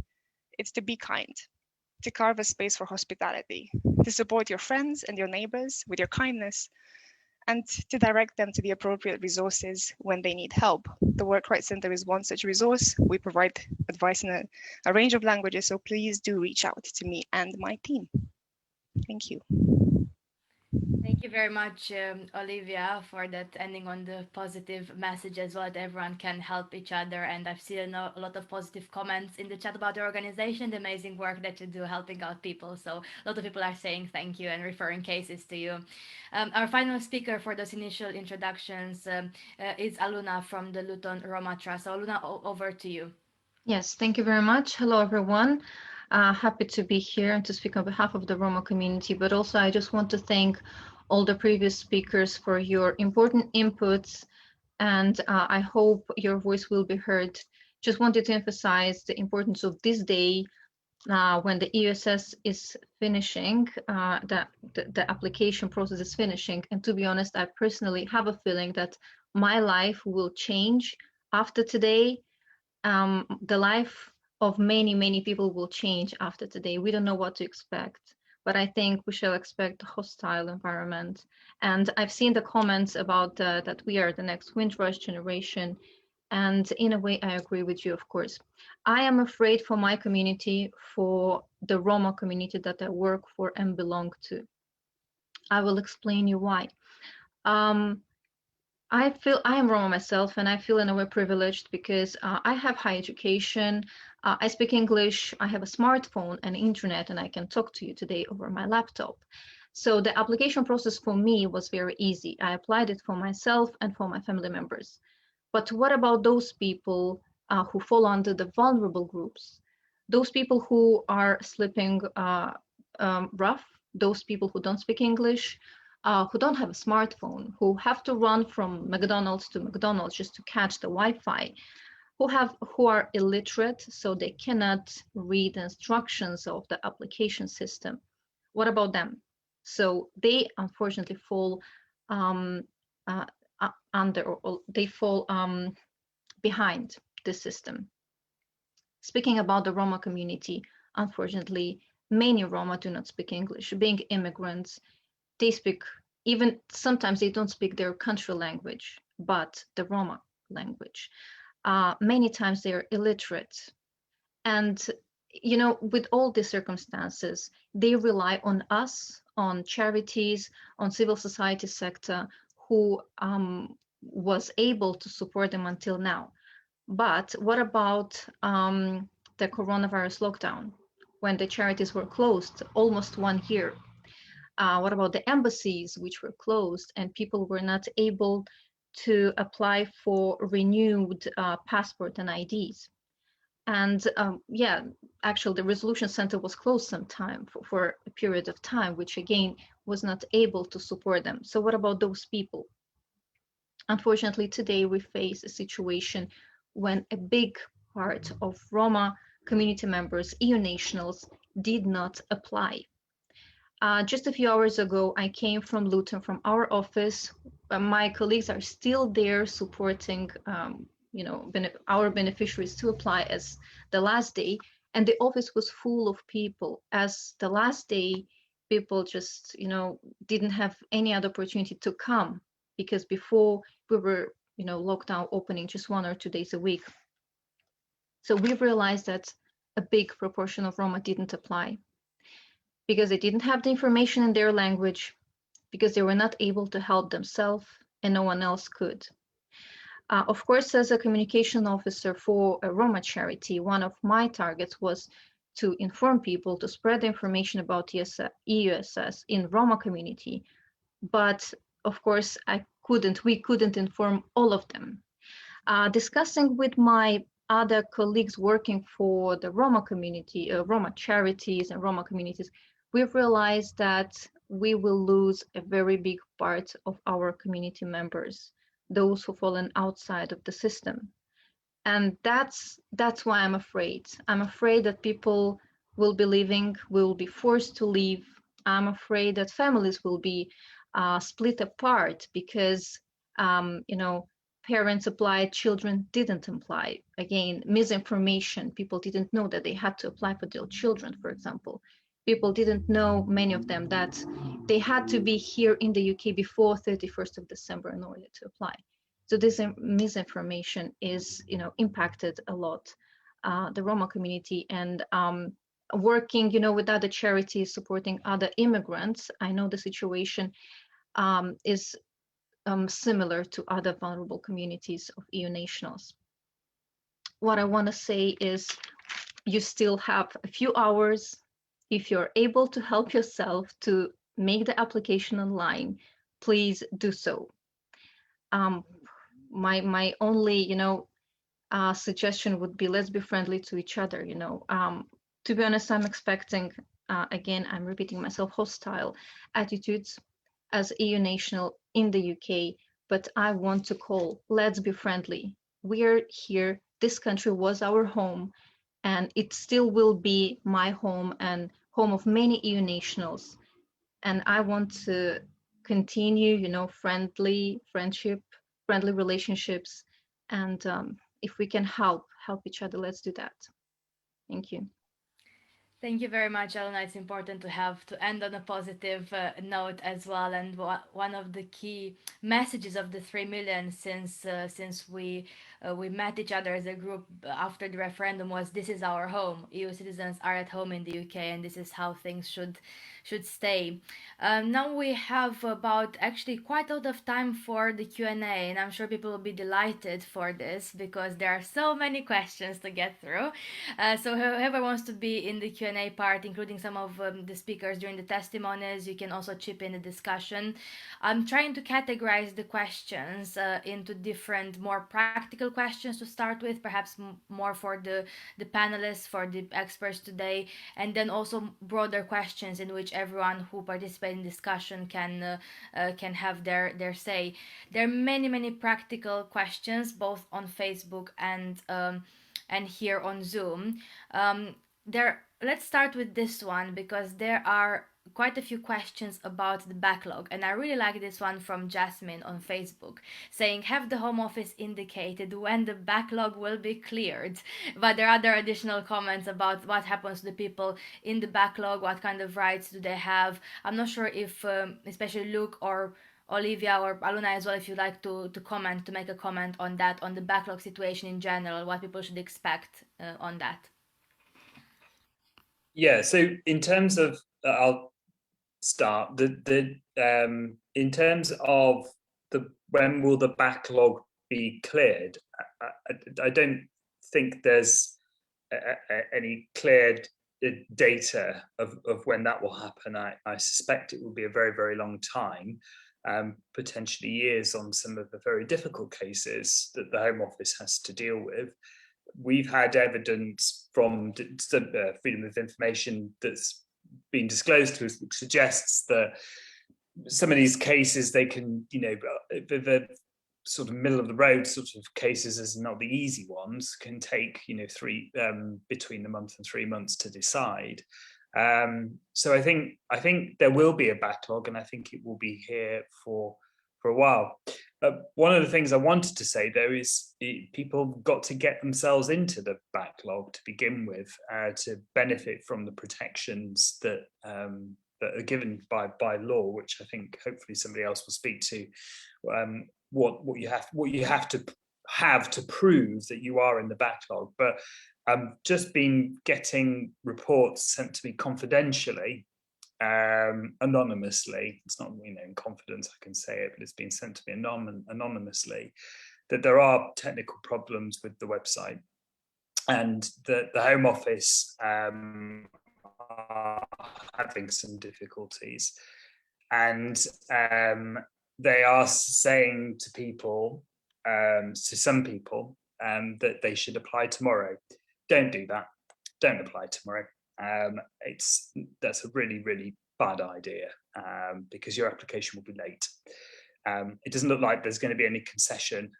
it's to be kind, to carve a space for hospitality, to support your friends and your neighbors with your kindness, and to direct them to the appropriate resources when they need help. The Work Rights Centre is one such resource. We provide advice in a range of languages, so please do reach out to me and my team. Thank you. Thank Thank you very much, Olivia, for that ending on the positive message as well, that everyone can help each other. And I've seen a lot of positive comments in the chat about the organization, the amazing work that you do helping out people. So a lot of people are saying thank you and referring cases to you. Our final speaker for those initial introductions is Aluna from the Luton Roma Trust. So Aluna, over to you. Yes, thank you very much. Hello, everyone. Happy to be here and to speak on behalf of the Roma community, but also I just want to thank all the previous speakers for your important inputs, and I hope your voice will be heard. Just wanted to emphasize the importance of this day when the ESS is finishing, the application process is finishing. And to be honest, I personally have a feeling that my life will change after today. The life of many people will change after today. We don't know what to expect, but I think we shall expect a hostile environment. And I've seen the comments about that we are the next Windrush generation. And in a way, I agree with you, of course. I am afraid for my community, for the Roma community that I work for and belong to. I will explain you why. I feel I am Roma myself, and I feel in a way privileged because I have high education, I speak English, I have a smartphone and internet, and I can talk to you today over my laptop. So the application process for me was very easy. I applied it for myself and for my family members. But what about those people who fall under the vulnerable groups? Those people who are sleeping rough, those people who don't speak English, who don't have a smartphone, who have to run from McDonald's to McDonald's just to catch the Wi-Fi, who are illiterate, so they cannot read the instructions of the application system. What about them? So they unfortunately fall under, or they fall behind the system. Speaking about the Roma community, unfortunately, many Roma do not speak English. Being immigrants, they speak, even sometimes they don't speak their country language, but the Roma language. Many times they are illiterate. And, you know, with all these circumstances, they rely on us, on charities, on civil society sector, who was able to support them until now. But what about the coronavirus lockdown, when the charities were closed almost 1 year? What about the embassies, which were closed and people were not able to apply for renewed passport and IDs? And yeah, actually the resolution center was closed sometime for a period of time, which again was not able to support them. So what about those people? Unfortunately, today we face a situation when a big part of Roma community members, EU nationals, did not apply. Just a few hours ago, I came from Luton, from our office. My colleagues are still there supporting, you know, our beneficiaries to apply as the last day, and the office was full of people. As the last day, people just, you know, didn't have any other opportunity to come, because before we were, you know, lockdown opening just 1 or 2 days a week. So we realized that a big proportion of Roma didn't apply, because they didn't have the information in their language, because they were not able to help themselves and no one else could. Of course, as a communication officer for a Roma charity, one of my targets was to inform people, to spread the information about EUSS in Roma community. But of course, we couldn't inform all of them. Discussing with my other colleagues working for the Roma community, Roma charities and Roma communities, we've realized that we will lose a very big part of our community members, those who've fallen outside of the system. And that's why I'm afraid. I'm afraid that people will be leaving, will be forced to leave. I'm afraid that families will be split apart because, you know, parents applied, children didn't apply. Again, misinformation. People didn't know that they had to apply for their children, for example. People didn't know, many of them, that they had to be here in the UK before 31st of December in order to apply. So this misinformation is, you know, impacted a lot the Roma community. And working, you know, with other charities supporting other immigrants, I know the situation. is similar to other vulnerable communities of EU nationals. What I want to say is you still have a few hours. If you're able to help yourself to make the application online, please do so. My only, suggestion would be, let's be friendly to each other. To be honest, I'm expecting, again, I'm repeating myself, hostile attitudes as EU national in the UK, but I want to call, let's be friendly. We're here. This country was our home, and it still will be my home and home of many EU nationals. And I want to continue, friendly relationships. And if we can help each other, let's do that. Thank you. Thank you very much, Aluna. It's important to end on a positive note as well. And one of the key messages of the 3 million since we met each other as a group after the referendum was, this is our home. EU citizens are at home in the UK, and this is how things should stay. Now we have about actually quite a lot of time for the Q&A, and I'm sure people will be delighted for this because there are so many questions to get through. So whoever wants to be in the Q&A part, including some of the speakers during the testimonies, you can also chip in the discussion. I'm trying to categorize the questions into different, more practical questions to start with, perhaps more for the panelists, for the experts today, and then also broader questions in which everyone who participates in discussion can have their say. There are many practical questions both on Facebook and here on Zoom. Let's start with this one because there are quite a few questions about the backlog, and I really like this one from Jasmine on Facebook saying, have the Home Office indicated when the backlog will be cleared? But there are other additional comments about what happens to the people in the backlog, what kind of rights do they have. I'm not sure if especially Luke or Olivia or Aluna as well, if you'd like to make a comment on that, on the backlog situation in general, what people should expect on that. Yeah, so in terms of, I'll start, in terms of when will the backlog be cleared, I don't think there's any cleared data of when that will happen. I suspect it will be a very, very long time, potentially years on some of the very difficult cases that the Home Office has to deal with. We've had evidence from freedom of information that's been disclosed to us, which suggests that some of these cases, they can, the sort of middle of the road sort of cases, as not the easy ones, can take, between a month and 3 months to decide. So I think there will be a backlog, and I think it will be here for a while. One of the things I wanted to say, though, is people got to get themselves into the backlog to begin with, to benefit from the protections that are given by law, which I think hopefully somebody else will speak to. What you have to prove that you are in the backlog. But I've just been getting reports sent to me confidentially, anonymously. It's not, in confidence I can say it, but it's been sent to me anonymously, that there are technical problems with the website, and that the Home Office are having some difficulties, and they are saying to people, to some people, that they should apply tomorrow. Don't do that. Don't apply tomorrow. That's a really, really bad idea, because your application will be late. It doesn't look like there's going to be any concession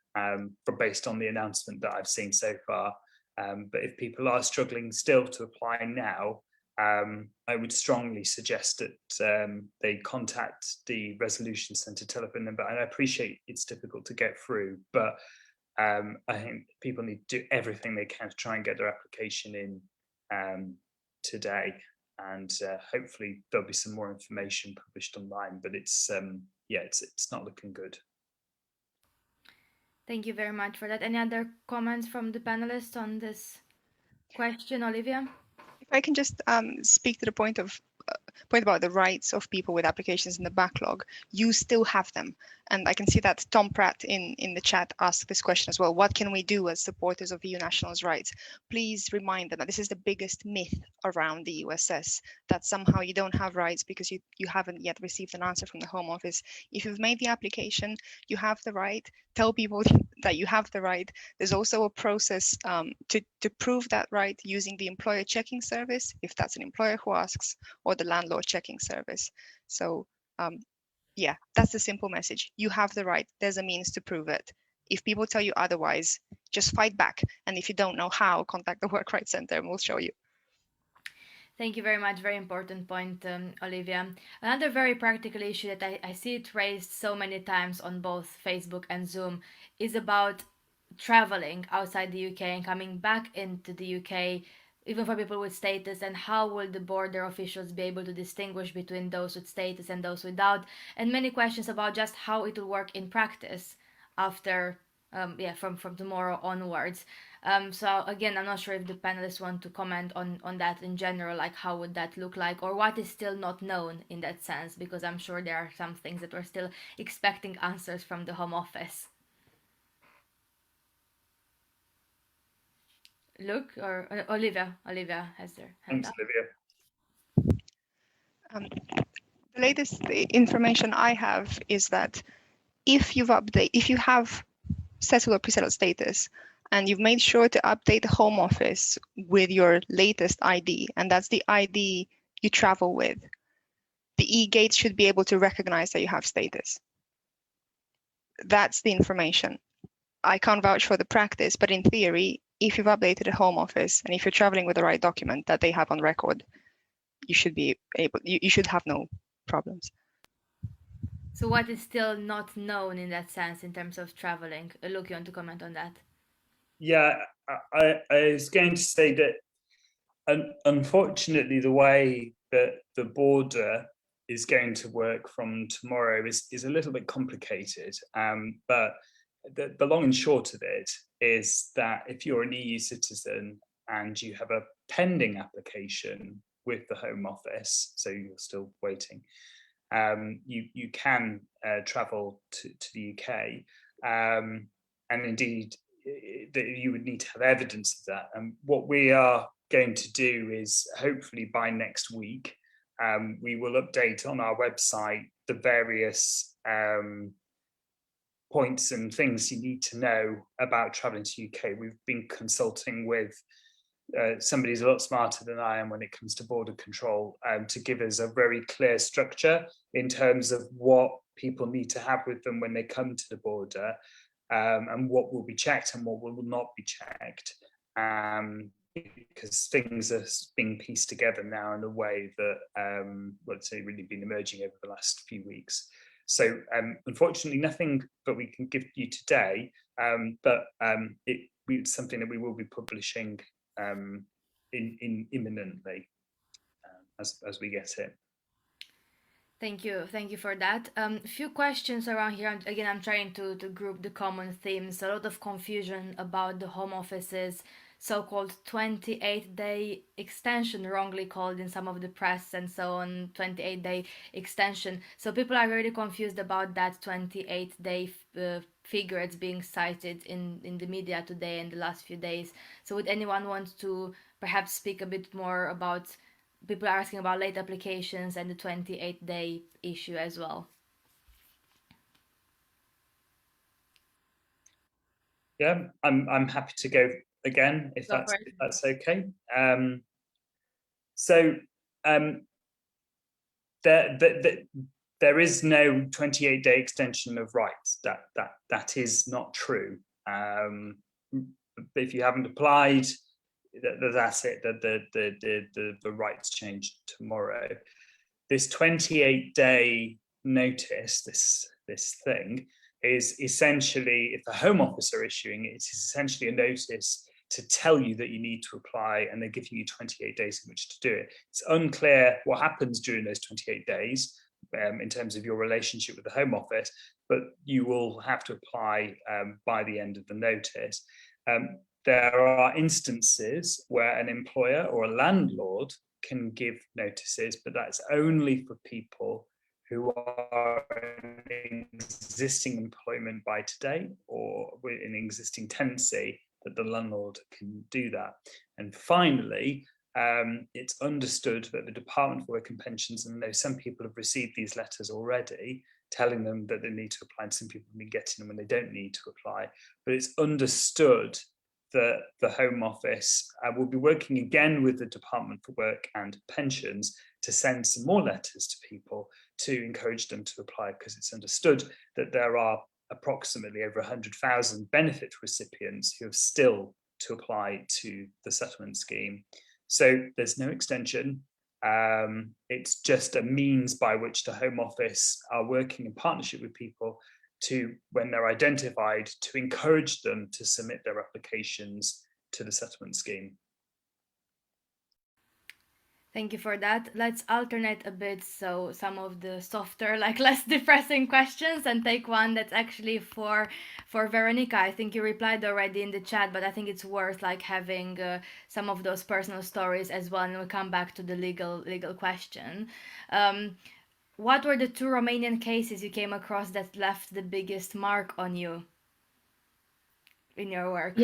based on the announcement that I've seen so far. But if people are struggling still to apply now, I would strongly suggest that they contact the Resolution Centre telephone number. And I appreciate it's difficult to get through, but I think people need to do everything they can to try and get their application in today, and hopefully there'll be some more information published online, but it's not looking good. Thank you very much for that. Any other comments from the panelists on this question, Olivia? If I can just speak to the point of point about the rights of people with applications in the backlog, you still have them. And I can see that Tom Pratt in the chat asked this question as well. What can we do as supporters of EU nationals' rights? Please remind them that this is the biggest myth around the USS, that somehow you don't have rights because you haven't yet received an answer from the Home Office. If you've made the application, you have the right. Tell people that you have the right. There's also a process to prove that right using the employer checking service, if that's an employer who asks, or the landlord checking service. So yeah, that's the simple message. You have the right. There's a means to prove it. If people tell you otherwise, just fight back. And if you don't know how, contact the Work Rights Center and we'll show you. Thank you very much. Very important point, Olivia. Another very practical issue that I see it raised so many times on both Facebook and Zoom is about traveling outside the UK and coming back into the UK, even for people with status, and how will the border officials be able to distinguish between those with status and those without, and many questions about just how it will work in practice after from tomorrow onwards. So again, I'm not sure if the panelists want to comment on that in general, like how would that look like, or what is still not known in that sense, because I'm sure there are some things that we're still expecting answers from the Home Office. Luke or Olivia has their hand Thanks, up. Olivia. The latest information I have is that if you have settled or pre-settled status, and you've made sure to update the Home Office with your latest ID, and that's the ID you travel with, the e-gate should be able to recognize that you have status. That's the information. I can't vouch for the practice, but in theory, if you've updated the Home Office and if you're traveling with the right document that they have on record, you should be able. You should have no problems. So what is still not known in that sense in terms of traveling? Luke, you want to comment on that? Yeah, I was going to say that unfortunately the way that the border is going to work from tomorrow is a little bit complicated. But the long and short of it is that if you're an EU citizen and you have a pending application with the Home Office, so you're still waiting, you can travel to the UK, and indeed you would need to have evidence of that. And what we are going to do is hopefully by next week we will update on our website the various points and things you need to know about traveling to UK. We've been consulting with somebody who's a lot smarter than I am when it comes to border control, to give us a very clear structure in terms of what people need to have with them when they come to the border, and what will be checked and what will not be checked, because things are being pieced together now in a way that let's say really been emerging over the last few weeks. So unfortunately nothing that we can give you today, but it's something that we will be publishing imminently as we get it. Thank you for that. A few questions around here. Again, I'm trying to group the common themes. A lot of confusion about the Home Office's so-called 28-day extension, wrongly called in some of the press and so on, 28-day extension. So people are really confused about that 28-day figure it's being cited in the media today and the last few days. So would anyone want to perhaps speak a bit more about, people are asking about late applications and the 28-day issue as well? Yeah, I'm happy to go again if that's okay. So there is no 28-day extension of rights. That is not true. If you haven't applied, that's it. The rights change tomorrow. This 28-day notice, this thing, is essentially, if the Home Office are issuing it, it's essentially a notice to tell you that you need to apply, and they're giving you 28 days in which to do it. It's unclear what happens during those 28 days in terms of your relationship with the Home Office, but you will have to apply by the end of the notice. there are instances where an employer or a landlord can give notices, but that's only for people who are in existing employment by today or in existing tenancy, that the landlord can do that. And finally, it's understood that the Department for Work and Pensions, and I know some people have received these letters already, telling them that they need to apply, and some people have been getting them when they don't need to apply, but it's understood that the Home Office will be working again with the Department for Work and Pensions to send some more letters to people to encourage them to apply, because it's understood that there are approximately over 100,000 benefit recipients who have still to apply to the settlement scheme. So there's no extension. It's just a means by which the Home Office are working in partnership with people to, when they're identified, to encourage them to submit their applications to the settlement scheme. Thank you for that. Let's alternate a bit, so some of the softer, like less depressing questions, and take one that's actually for Veronica. I think you replied already in the chat, but I think it's worth like having some of those personal stories as well, and we'll come back to the legal question. What were the 2 Romanian cases you came across that left the biggest mark on you in your work?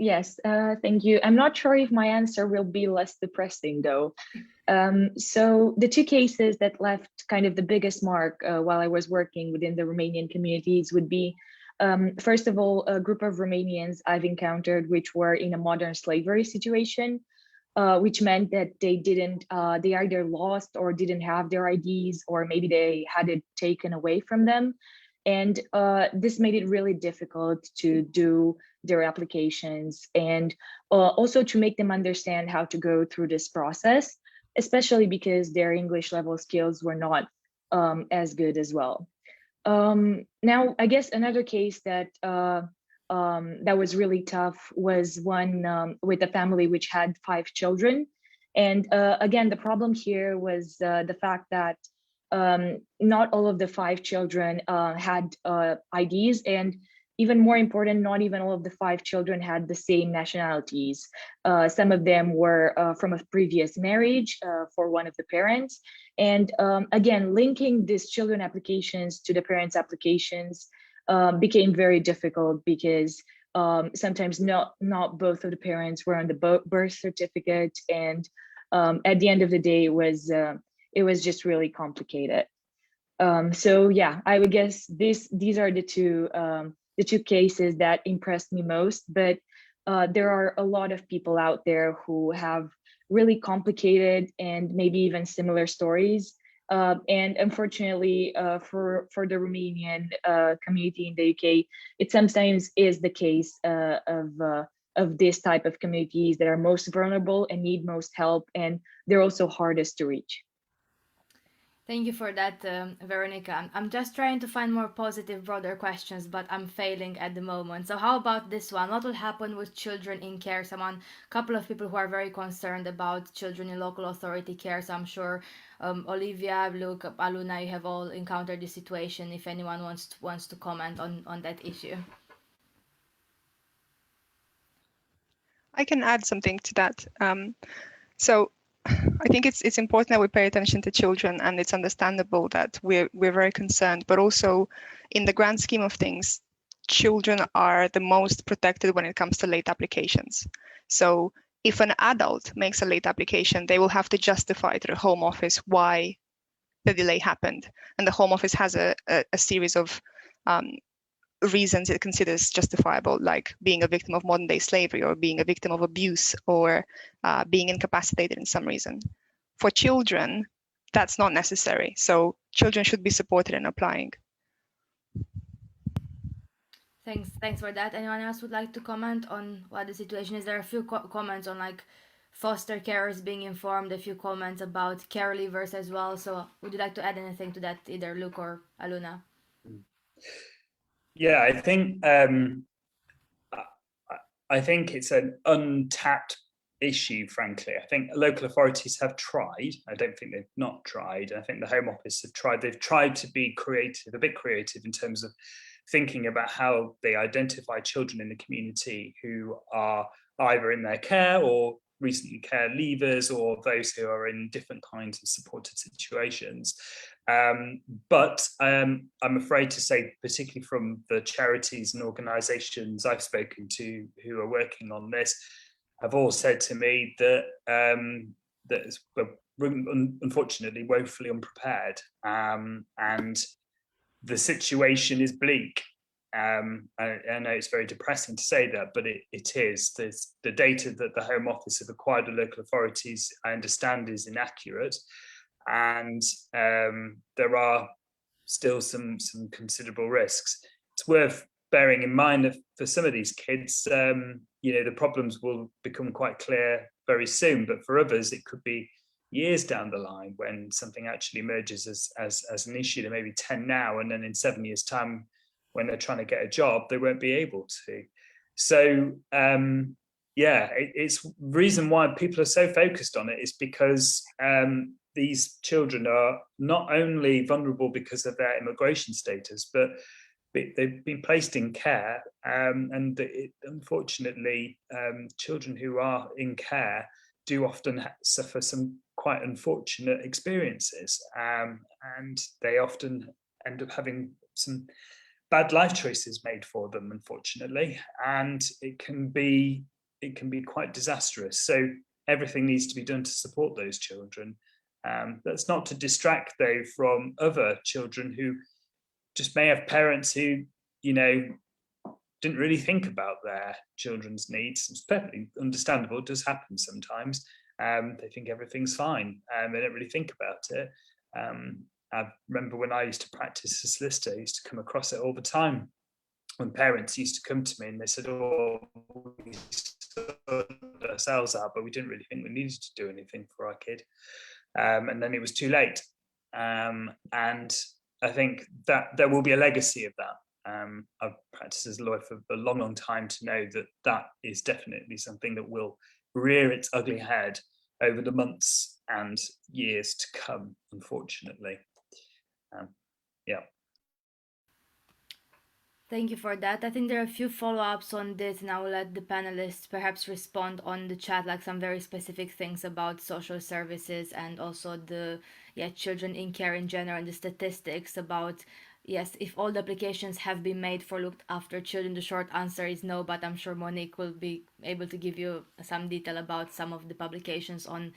Yes, thank you. I'm not sure if my answer will be less depressing though. So the 2 cases that left kind of the biggest mark while I was working within the Romanian communities would be, first of all, a group of Romanians I've encountered which were in a modern slavery situation, which meant that they either lost or didn't have their IDs, or maybe they had it taken away from them. And this made it really difficult to do their applications, and also to make them understand how to go through this process, especially because their English level skills were not as good as well. Now, I guess another case that was really tough was one with a family which had 5 children. And again, the problem here was the fact that not all of the 5 children had IDs, and even more important, not even all of the 5 children had the same nationalities. Some of them were from a previous marriage for one of the parents. And again, linking these children applications to the parents' applications became very difficult, because sometimes not both of the parents were on the birth certificate. And at the end of the day, it was just really complicated. So yeah, I would guess these are the two cases that impressed me most. But there are a lot of people out there who have really complicated and maybe even similar stories. And unfortunately, for the Romanian community in the UK, it sometimes is the case of this type of communities that are most vulnerable and need most help, and they're also hardest to reach. Thank you for that, Veronica. I'm just trying to find more positive, broader questions, but I'm failing at the moment. So how about this one? What will happen with children in care? A couple of people who are very concerned about children in local authority care. So I'm sure Olivia, Luke, Aluna, you have all encountered this situation. If anyone wants to comment on that issue. I can add something to that. So I think it's important that we pay attention to children, and it's understandable that we're very concerned, but also in the grand scheme of things, children are the most protected when it comes to late applications. So if an adult makes a late application, they will have to justify to the Home Office why the delay happened. And the Home Office has a series of reasons it considers justifiable, like being a victim of modern day slavery, or being a victim of abuse, or being incapacitated in some reason. For children, that's not necessary. So children should be supported in applying. Thanks for that. Anyone else would like to comment on what the situation is? There are a few comments on like foster carers being informed, a few comments about care leavers as well. So would you like to add anything to that, either Luke or Aluna? Yeah, I think it's an untapped issue, frankly. I think local authorities have tried. I don't think they've not tried. I think the Home Office have tried. They've tried to be creative, a bit creative in terms of thinking about how they identify children in the community who are either in their care or recently care leavers, or those who are in different kinds of supported situations. But I'm afraid to say, particularly from the charities and organisations I've spoken to who are working on this, have all said to me that we're unfortunately woefully unprepared, and the situation is bleak. I know it's very depressing to say that, but it is. There's the data that the Home Office have acquired of local authorities, I understand, is inaccurate, and there are still some considerable risks. It's worth bearing in mind that for some of these kids, the problems will become quite clear very soon, but for others it could be years down the line when something actually emerges as an issue. There may be 10 now, and then in 7 years' time, when they're trying to get a job, they won't be able to. So it's reason why people are so focused on it is because these children are not only vulnerable because of their immigration status, but they've been placed in care, and unfortunately, children who are in care do often suffer some quite unfortunate experiences, and they often end up having some bad life choices made for them, unfortunately, and it can be quite disastrous. So everything needs to be done to support those children. That's not to distract, though, from other children who just may have parents who, didn't really think about their children's needs. It's perfectly understandable. It does happen sometimes. They think everything's fine. They don't really think about it. I remember when I used to practice as a solicitor, I used to come across it all the time when parents used to come to me and they said, "Oh, we sorted ourselves out, but we didn't really think we needed to do anything for our kid." And then it was too late. And I think that there will be a legacy of that. I've practiced as a lawyer for a long, long time to know that that is definitely something that will rear its ugly head over the months and years to come, unfortunately. Thank you for that. I think there are a few follow-ups on this, and I will let the panelists perhaps respond on the chat, like some very specific things about social services and also the children in care in general, and the statistics about, yes, if all the applications have been made for looked after children. The short answer is no, but I'm sure Monique will be able to give you some detail about some of the publications on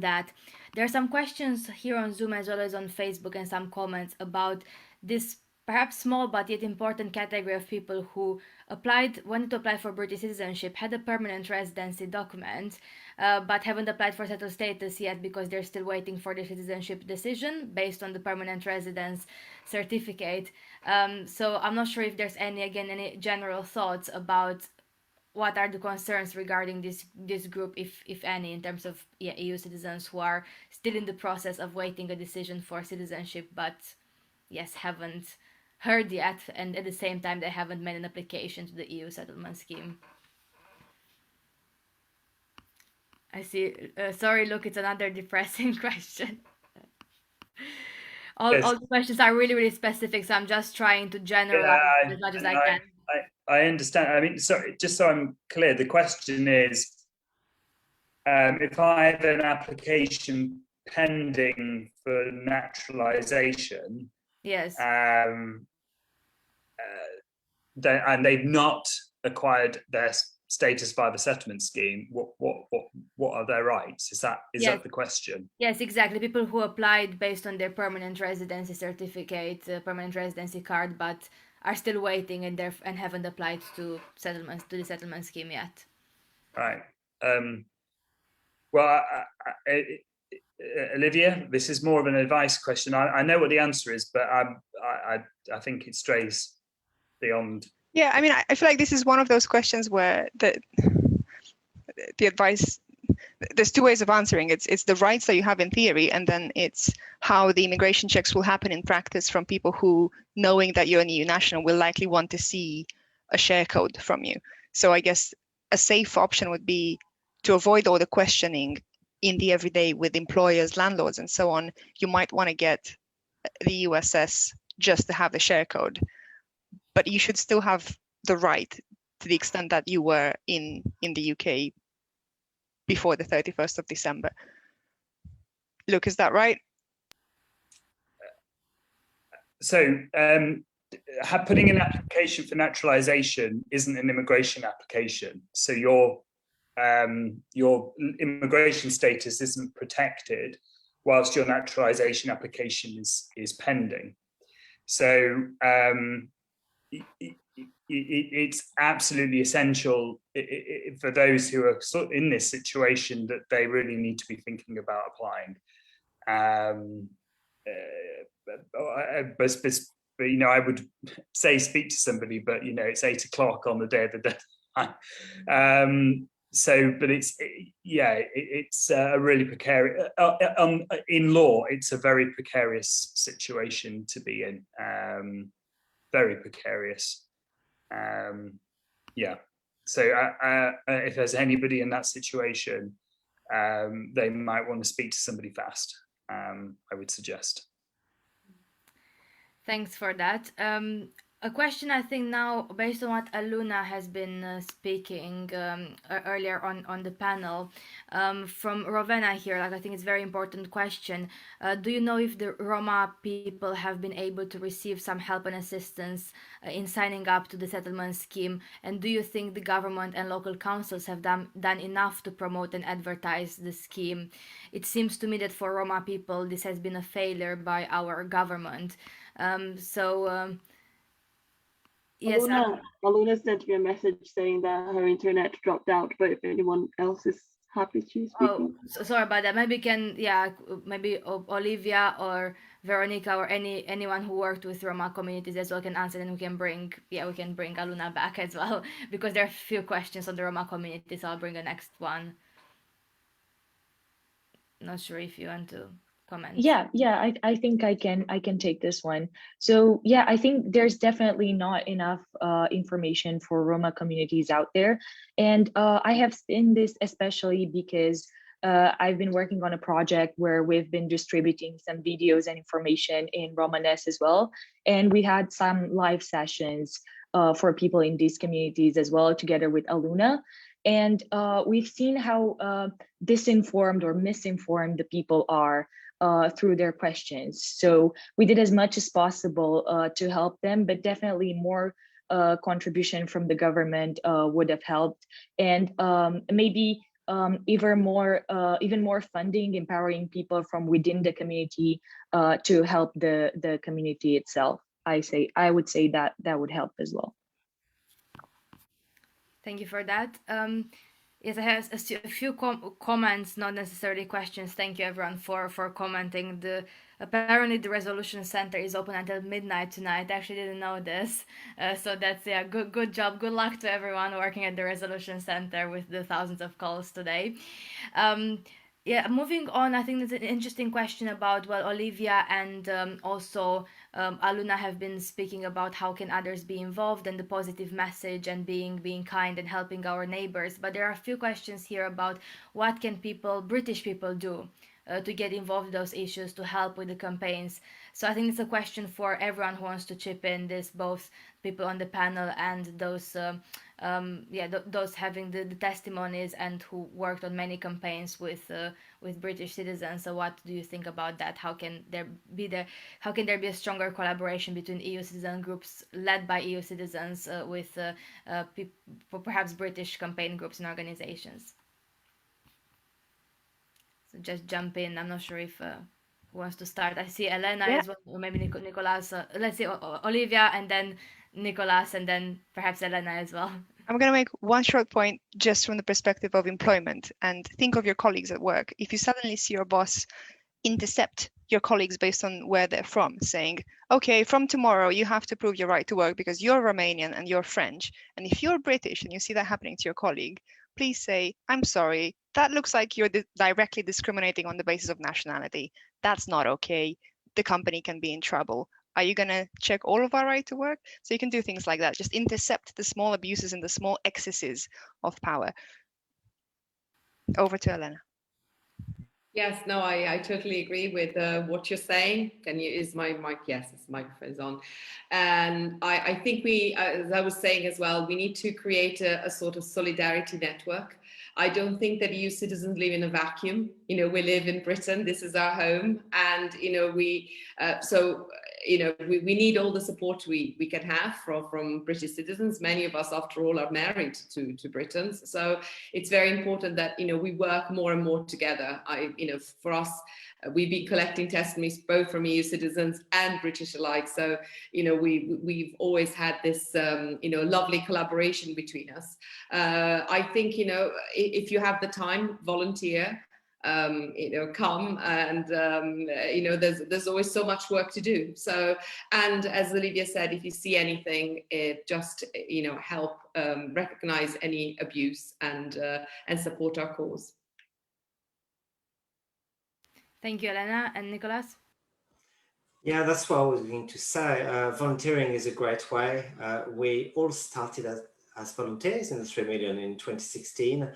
that. There are some questions here on Zoom as well as on Facebook, and some comments about this perhaps small but yet important category of people who wanted to apply for British citizenship, had a permanent residency document, but haven't applied for settled status yet because they're still waiting for the citizenship decision based on the permanent residence certificate. So I'm not sure if there's any general thoughts about what are the concerns regarding this group, if any, in terms of EU citizens who are still in the process of waiting a decision for citizenship, but yes, haven't heard yet, and at the same time they haven't made an application to the EU settlement scheme. I see. Sorry, look, it's another depressing question. All the questions are really, really specific, so I'm just trying to generalize as much as I can. I understand. I mean, sorry, just so I'm clear, the question is, if I have an application pending for naturalisation, yes, and they've not acquired their status by the settlement scheme, what are their rights? Is that the question? Yes, exactly. People who applied based on their permanent residency certificate, permanent residency card, but are still waiting and haven't applied to the settlement scheme yet. Right. Well, Olivia, this is more of an advice question. I know what the answer is, but I think it strays beyond. Yeah, I mean, I feel like this is one of those questions where the advice, there's two ways of answering. It's the rights that you have in theory, and then it's how the immigration checks will happen in practice from people who, knowing that you're an EU national, will likely want to see a share code from you. So I guess a safe option would be to avoid all the questioning in the everyday with employers, landlords, and so on. You might want to get the USS just to have the share code. but you should still have the right to the extent that you were in the UK before the 31st of December. Look, is that right? So putting an application for naturalization isn't an immigration application. So your immigration status isn't protected whilst your naturalization application is pending. So it's absolutely essential for those who are in this situation that they really need to be thinking about applying. But I would say speak to somebody, but it's 8 o'clock on the day of the deadline. But it's a really precarious. In law, it's a very precarious situation to be in. Very precarious. So if there's anybody in that situation, they might want to speak to somebody fast. I would suggest. Thanks for that. A question I think now, based on what Aluna has been speaking earlier on the panel, from Rowena here, I think it's a very important question. Do you know if the Roma people have been able to receive some help and assistance in signing up to the settlement scheme? And do you think the government and local councils have done enough to promote and advertise the scheme? It seems to me that for Roma people, this has been a failure by our government. Yes, Aluna sent me a message saying that her internet dropped out, but if anyone else is happy to speak. Oh, sorry about that. Maybe Olivia or Veronica or anyone who worked with Roma communities as well can answer, and we can bring Aluna back as well, because there are a few questions on the Roma community, so I'll bring the next one. Not sure if you want to comment. I think I can take this one. So I think there's definitely not enough information for Roma communities out there, and I have seen this especially because I've been working on a project where we've been distributing some videos and information in Romanes as well, and we had some live sessions for people in these communities as well, together with Aluna. And we've seen how disinformed or misinformed the people are through their questions. So we did as much as possible to help them, but definitely more contribution from the government would have helped, and maybe even more funding, empowering people from within the community to help the community itself. I would say that would help as well. Thank you for that. Yes, I have a few comments, not necessarily questions. Thank you everyone for commenting. Apparently the Resolution Center is open until midnight tonight. I actually didn't know this. So that's good job. Good luck to everyone working at the Resolution Center with the thousands of calls today. Moving on, I think there's an interesting question about, Olivia and also Aluna have been speaking about how can others be involved and the positive message and being kind and helping our neighbors. But there are a few questions here about what can British people do to get involved in those issues, to help with the campaigns. So I think it's a question for everyone who wants to chip in, this both people on the panel and those those having the testimonies and who worked on many campaigns with British citizens. So what do you think about that? How can there be a stronger collaboration between EU citizen groups led by EU citizens with perhaps British campaign groups and organizations? So just jump in. I'm not sure if who wants to start. I see Elena as well, or maybe Nicolas. Let's see, Olivia, and then Nicolas, and then perhaps Elena as well. I'm going to make one short point just from the perspective of employment, and think of your colleagues at work. If you suddenly see your boss intercept your colleagues based on where they're from, saying, okay, from tomorrow you have to prove your right to work because you're Romanian and you're French. And if you're British and you see that happening to your colleague, please say, I'm sorry, that looks like you're directly discriminating on the basis of nationality. That's not okay. The company can be in trouble. Are you going to check all of our right to work? So you can do things like that. Just intercept the small abuses and the small excesses of power. Over to Elena. Yes, no, I totally agree with what you're saying. Is my mic? Yes, this microphone's on. And I think we, as I was saying as well, we need to create a sort of solidarity network. I don't think that EU citizens live in a vacuum. You know, we live in Britain. This is our home. And, you know, we need all the support we can have from British citizens. Many of us, after all, are married to Britons. So it's very important that, you know, we work more and more together. For us, we've been collecting testimonies both from EU citizens and British alike. So, you know, we've always had this, lovely collaboration between us. I think, you know, if you have the time, volunteer. Come and there's always so much work to do. So, and as Olivia said, if you see anything, just help recognize any abuse and support our cause. Thank you, Elena. And Nicholas? Yeah, that's what I was going to say. Volunteering is a great way. We all started as volunteers in the 3 million in 2016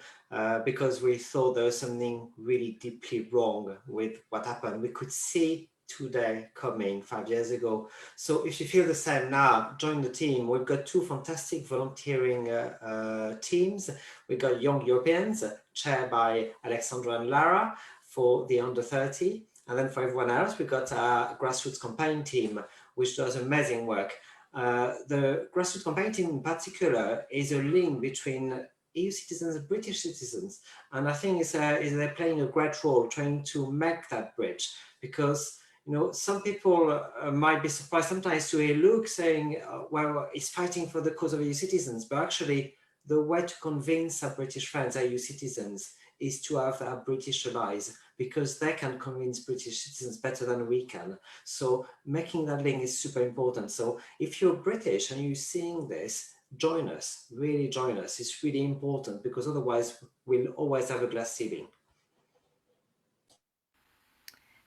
because we thought there was something really deeply wrong with what happened. We could see today coming 5 years ago. So if you feel the same now, join the team. We've got 2 fantastic volunteering teams. We've got Young Europeans, chaired by Alexandra and Lara for the under 30. And then for everyone else, we've got a grassroots campaign team, which does amazing work. The grassroots campaign team in particular is a link between EU citizens and British citizens. And I think they're playing a great role trying to make that bridge, because some people might be surprised sometimes to hear Luke saying, well, he's fighting for the cause of EU citizens, but actually the way to convince our British friends, our EU citizens, is to have our British allies, because they can convince British citizens better than we can. So making that link is super important. So if you're British and you're seeing this, join us, really join us. It's really important, because otherwise we'll always have a glass ceiling.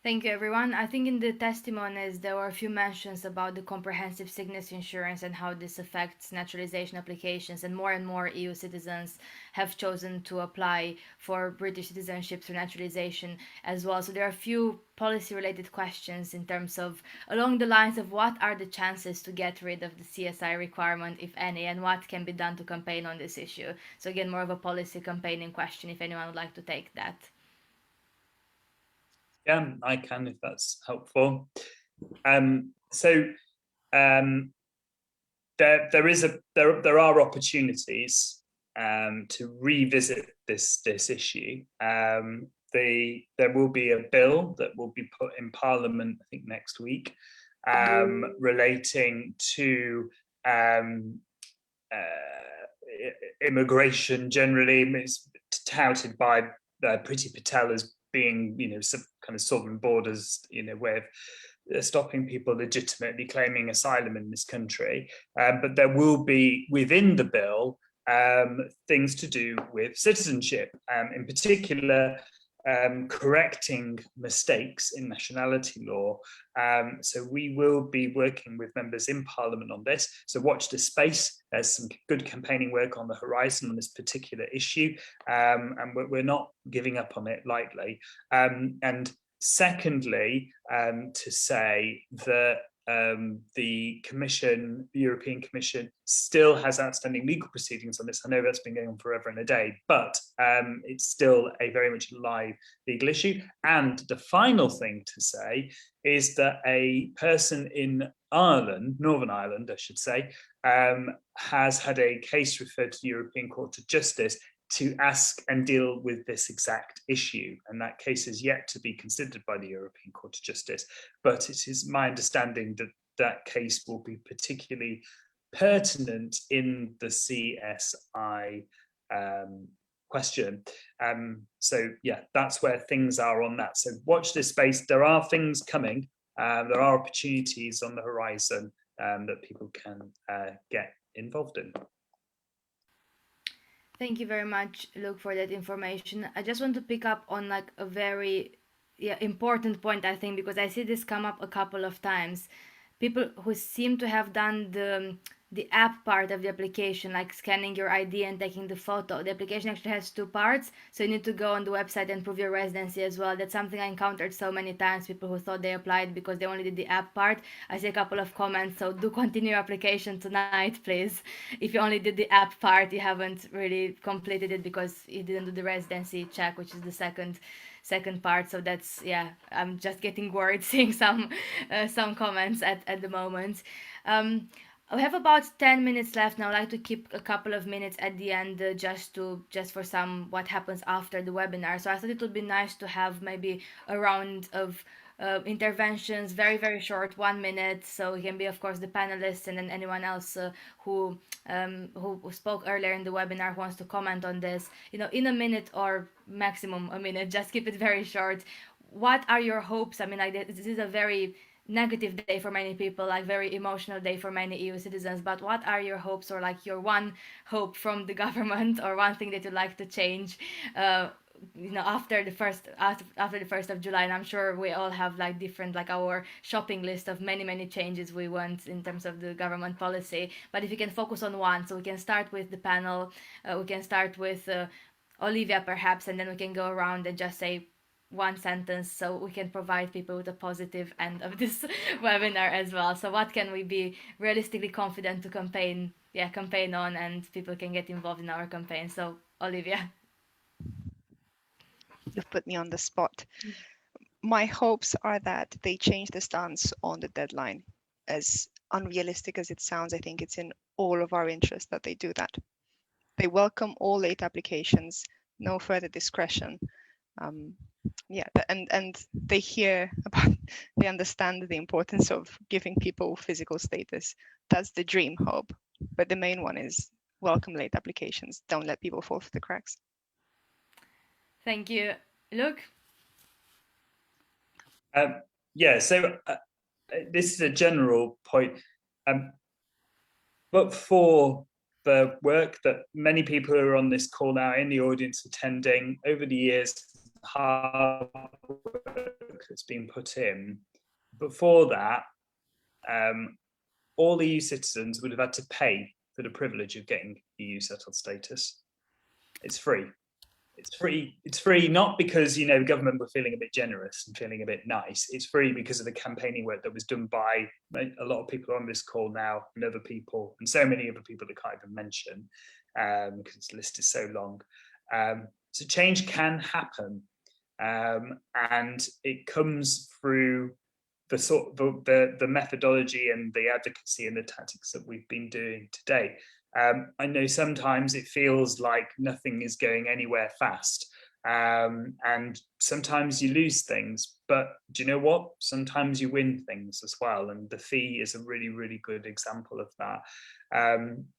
Thank you, everyone. I think in the testimonies, there were a few mentions about the comprehensive sickness insurance and how this affects naturalization applications, and more EU citizens have chosen to apply for British citizenship through naturalization as well. So there are a few policy-related questions in terms of, along the lines of, what are the chances to get rid of the CSI requirement, if any, and what can be done to campaign on this issue. So again, more of a policy campaigning question, if anyone would like to take that. Yeah, I can, if that's helpful. There are opportunities to revisit this issue. There will be a bill that will be put in Parliament, I think, next week, relating to immigration generally. It's touted by Priti Patel as being, some kind of sovereign borders, way of stopping people legitimately claiming asylum in this country. But there will be within the bill things to do with citizenship, in particular correcting mistakes in nationality law. So we will be working with members in Parliament on this. So watch this space. There's some good campaigning work on the horizon on this particular issue, and we're not giving up on it lightly. And secondly, to say that the European Commission still has outstanding legal proceedings on this. I know that's been going on forever and a day, but it's still a very much live legal issue. And the final thing to say is that a person in Ireland, Northern Ireland, I should say, has had a case referred to the European Court of Justice to ask and deal with this exact issue. And that case is yet to be considered by the European Court of Justice. But it is my understanding that that case will be particularly pertinent in the CSI question. So yeah, that's where things are on that. So watch this space. There are things coming. There are opportunities on the horizon that people can get involved in. Thank you very much, Luke, for that information. I just want to pick up on like a very important point, I think, because I see this come up a couple of times. People who seem to have done the the app part of the application, like scanning your ID and taking the photo. The application actually has two parts, so you need to go on the website and prove your residency as well. That's something I encountered so many times, people who thought they applied because they only did the app part. I see a couple of comments, so do continue your application tonight, please. If you only did the app part, you haven't really completed it because you didn't do the residency check, which is the second part. So that's, yeah, I'm just getting worried seeing some comments at the moment. We have about 10 minutes left now. I'd like to keep a couple of minutes at the end just for some what happens after the webinar. So I thought it would be nice to have maybe a round of interventions, very, very short, 1 minute. So it can be, of course, the panelists and then anyone else who spoke earlier in the webinar who wants to comment on this. You know, in a minute or maximum a minute, just keep it very short. What are your hopes? I mean, like, this is a very negative day for many people, like very emotional day for many EU citizens, but what are your hopes, or like your one hope from the government, or one thing that you'd like to change after the first of July? And I'm sure we all have like different, like our shopping list of many changes we want in terms of the government policy, but if you can focus on one, so we can start with the panel, we can start with Olivia perhaps, and then we can go around and just say one sentence so we can provide people with a positive end of this webinar as well. So what can we be realistically confident to campaign on, and people can get involved in our campaign? So Olivia. You've put me on the spot. My hopes are that they change the stance on the deadline. As unrealistic as it sounds, I think it's in all of our interest that they do that. They welcome all late applications, no further discretion. And they they understand the importance of giving people physical status. That's the dream hope, but the main one is welcome late applications. Don't let people fall through the cracks. Thank you. Luke? So this is a general point, but for the work that many people who are on this call now in the audience attending over the years, hard work that's been put in. Before that, all EU citizens would have had to pay for the privilege of getting EU settled status. It's free. It's free. It's free not because the government were feeling a bit generous and feeling a bit nice. It's free because of the campaigning work that was done by a lot of people on this call now, and other people, and so many other people that can't even mention, because the list is so long. So change can happen, and it comes through the methodology and the advocacy and the tactics that we've been doing today. I know sometimes it feels like nothing is going anywhere fast, and sometimes you lose things, but do you know what? Sometimes you win things as well, and the fee is a really, really good example of that.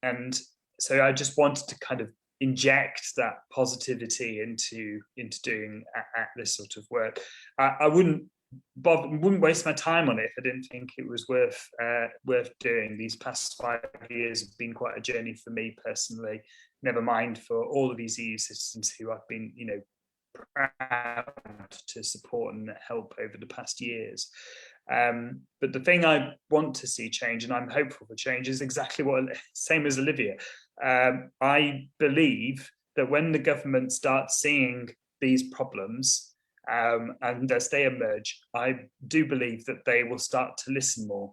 And so I just wanted to kind of inject that positivity into doing this sort of work. I wouldn't waste my time on it if I didn't think it was worth doing. These past 5 years have been quite a journey for me personally, never mind for all of these EU citizens who I've been proud to support and help over the past years. But the thing I want to see change, and I'm hopeful for change, is exactly same as Olivia. I believe that when the government starts seeing these problems, and as they emerge, I do believe that they will start to listen more,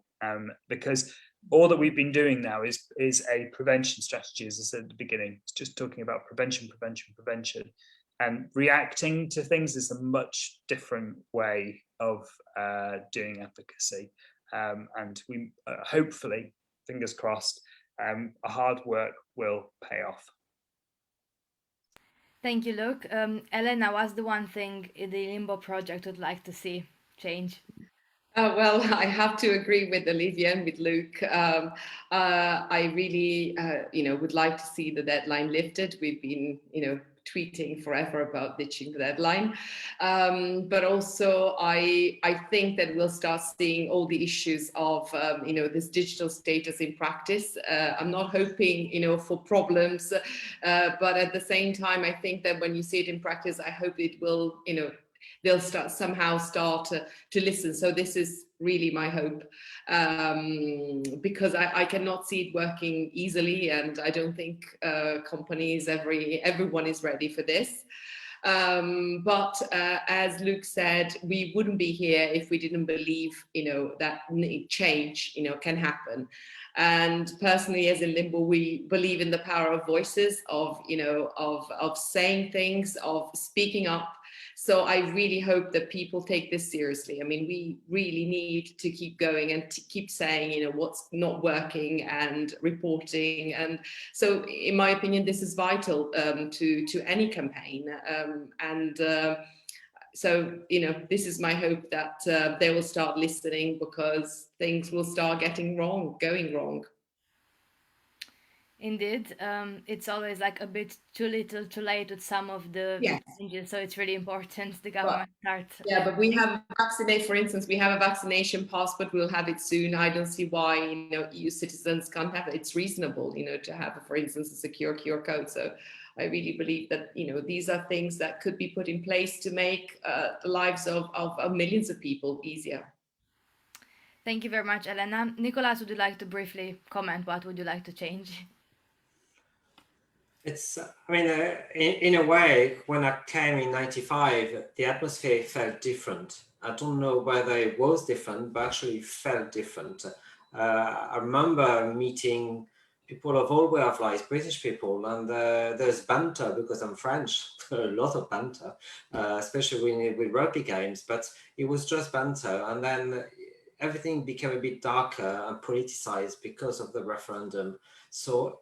because all that we've been doing now is a prevention strategy, as I said at the beginning. It's just talking about prevention, and reacting to things is a much different way of doing advocacy. And we hopefully, fingers crossed, our hard work will pay off. Thank you, Luke. Elena, what's the one thing the Limbo project would like to see change? Well, I have to agree with Olivia and with Luke. I really, would like to see the deadline lifted. We've been, tweeting forever about ditching the deadline. But also, I think that we'll start seeing all the issues of, this digital status in practice. I'm not hoping, for problems, but at the same time, I think that when you see it in practice, I hope it will, they'll somehow start to listen. So this is really my hope, because I cannot see it working easily, and I don't think companies, everyone is ready for this. But as Luke said, we wouldn't be here if we didn't believe, that change, can happen. And personally, as In Limbo, we believe in the power of voices, of saying things, of speaking up. So I really hope that people take this seriously. I mean, we really need to keep going and to keep saying, what's not working, and reporting. And so, in my opinion, this is vital to any campaign. So, this is my hope, that they will start listening, because things will start going wrong. Indeed, it's always like a bit too little, too late with some of the changes. So it's really important the government starts. Yeah, but we have for instance, we have a vaccination passport. We'll have it soon. I don't see why EU citizens can't have it. It's reasonable, to have, for instance, a secure QR code. So I really believe that these are things that could be put in place to make the lives of millions of people easier. Thank you very much, Elena. Nicolas, would you like to briefly comment? What would you like to change? It's, in a way, when I came in '95, the atmosphere felt different. I don't know whether it was different, but actually felt different. I remember meeting people of all walks of life, British people, and there's banter, because I'm French, a lot of banter, especially with rugby games, but it was just banter. And then everything became a bit darker and politicized because of the referendum. So,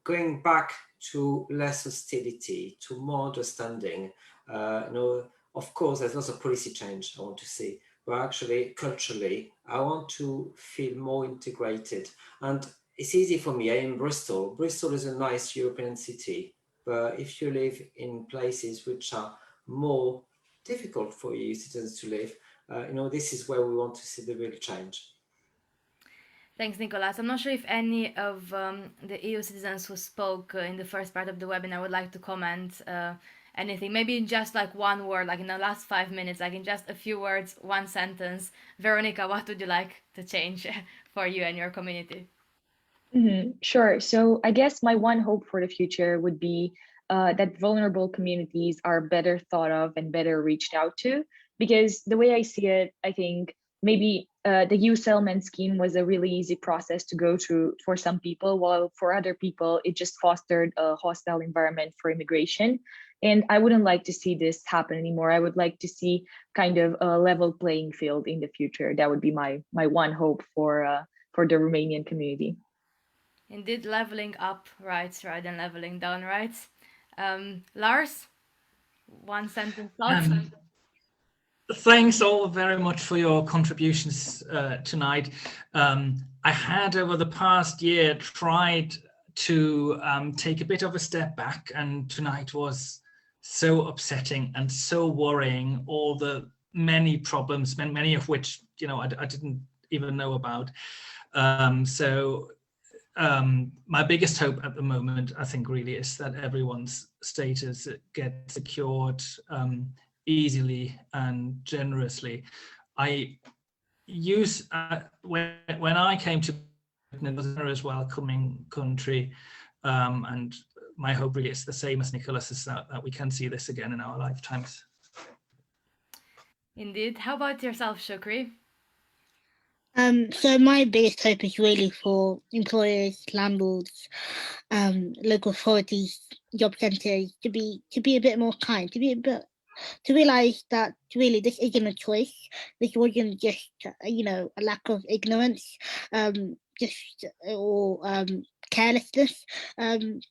going back to less hostility, to more understanding. Of course, there's lots of policy change I want to see, but actually, culturally, I want to feel more integrated. And it's easy for me. I'm in Bristol. Bristol is a nice European city, but if you live in places which are more difficult for EU citizens to live, this is where we want to see the real change. Thanks, Nicolas. I'm not sure if any of the EU citizens who spoke in the first part of the webinar would like to comment anything. Maybe in just like one word, like in the last 5 minutes, like in just a few words, one sentence. Veronica, what would you like to change for you and your community? Sure. So I guess my one hope for the future would be that vulnerable communities are better thought of and better reached out to. Because the way I see it, I think maybe the EU settlement scheme was a really easy process to go through for some people, while for other people, it just fostered a hostile environment for immigration. And I wouldn't like to see this happen anymore. I would like to see kind of a level playing field in the future. That would be my one hope for the Romanian community. Indeed, leveling up rights rather than leveling down rights. Lars, one sentence thoughts? Thanks all very much for your contributions tonight. I had over the past year tried to take a bit of a step back, and tonight was so upsetting and so worrying, all the many problems, many of which I didn't even know about. My biggest hope at the moment, I think, really is that everyone's status gets secured easily and generously. I use when I came to Britain, it was a very welcoming country, and my hope really is the same as Nicolas, is that we can see this again in our lifetimes. Indeed. How about yourself, Hickory? So my biggest hope is really for employers, landlords, local authorities, job centres to be a bit more kind, to realise that really this isn't a choice. This wasn't just a lack of ignorance, or carelessness.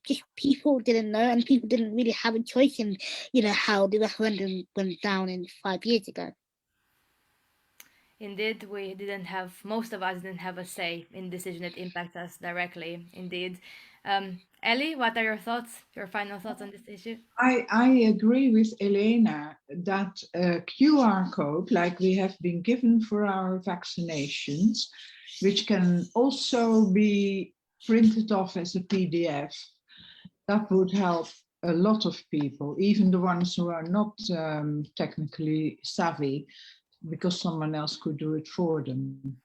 Just people didn't know, and people didn't really have a choice in how the referendum went down in 5 years ago. Indeed, most of us didn't have a say in decisions that impact us directly. Indeed. Ellie, what are your final thoughts on this issue? I agree with Elena that a QR code, like we have been given for our vaccinations, which can also be printed off as a PDF, that would help a lot of people, even the ones who are not technically savvy, because someone else could do it for them.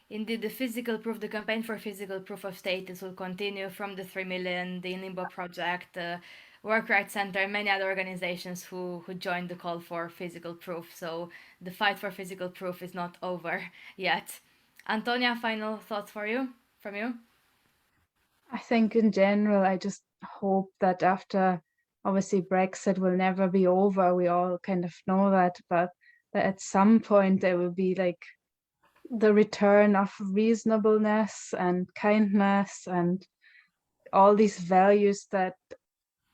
Indeed, the campaign for physical proof of status will continue from the 3 million, the In Limbo project, Work Rights Center, and many other organizations who joined the call for physical proof. So the fight for physical proof is not over yet. Antonia, final thoughts from you? I think in general, I just hope that after, obviously, Brexit will never be over. We all kind of know that, but that at some point there will be like the return of reasonableness and kindness and all these values that,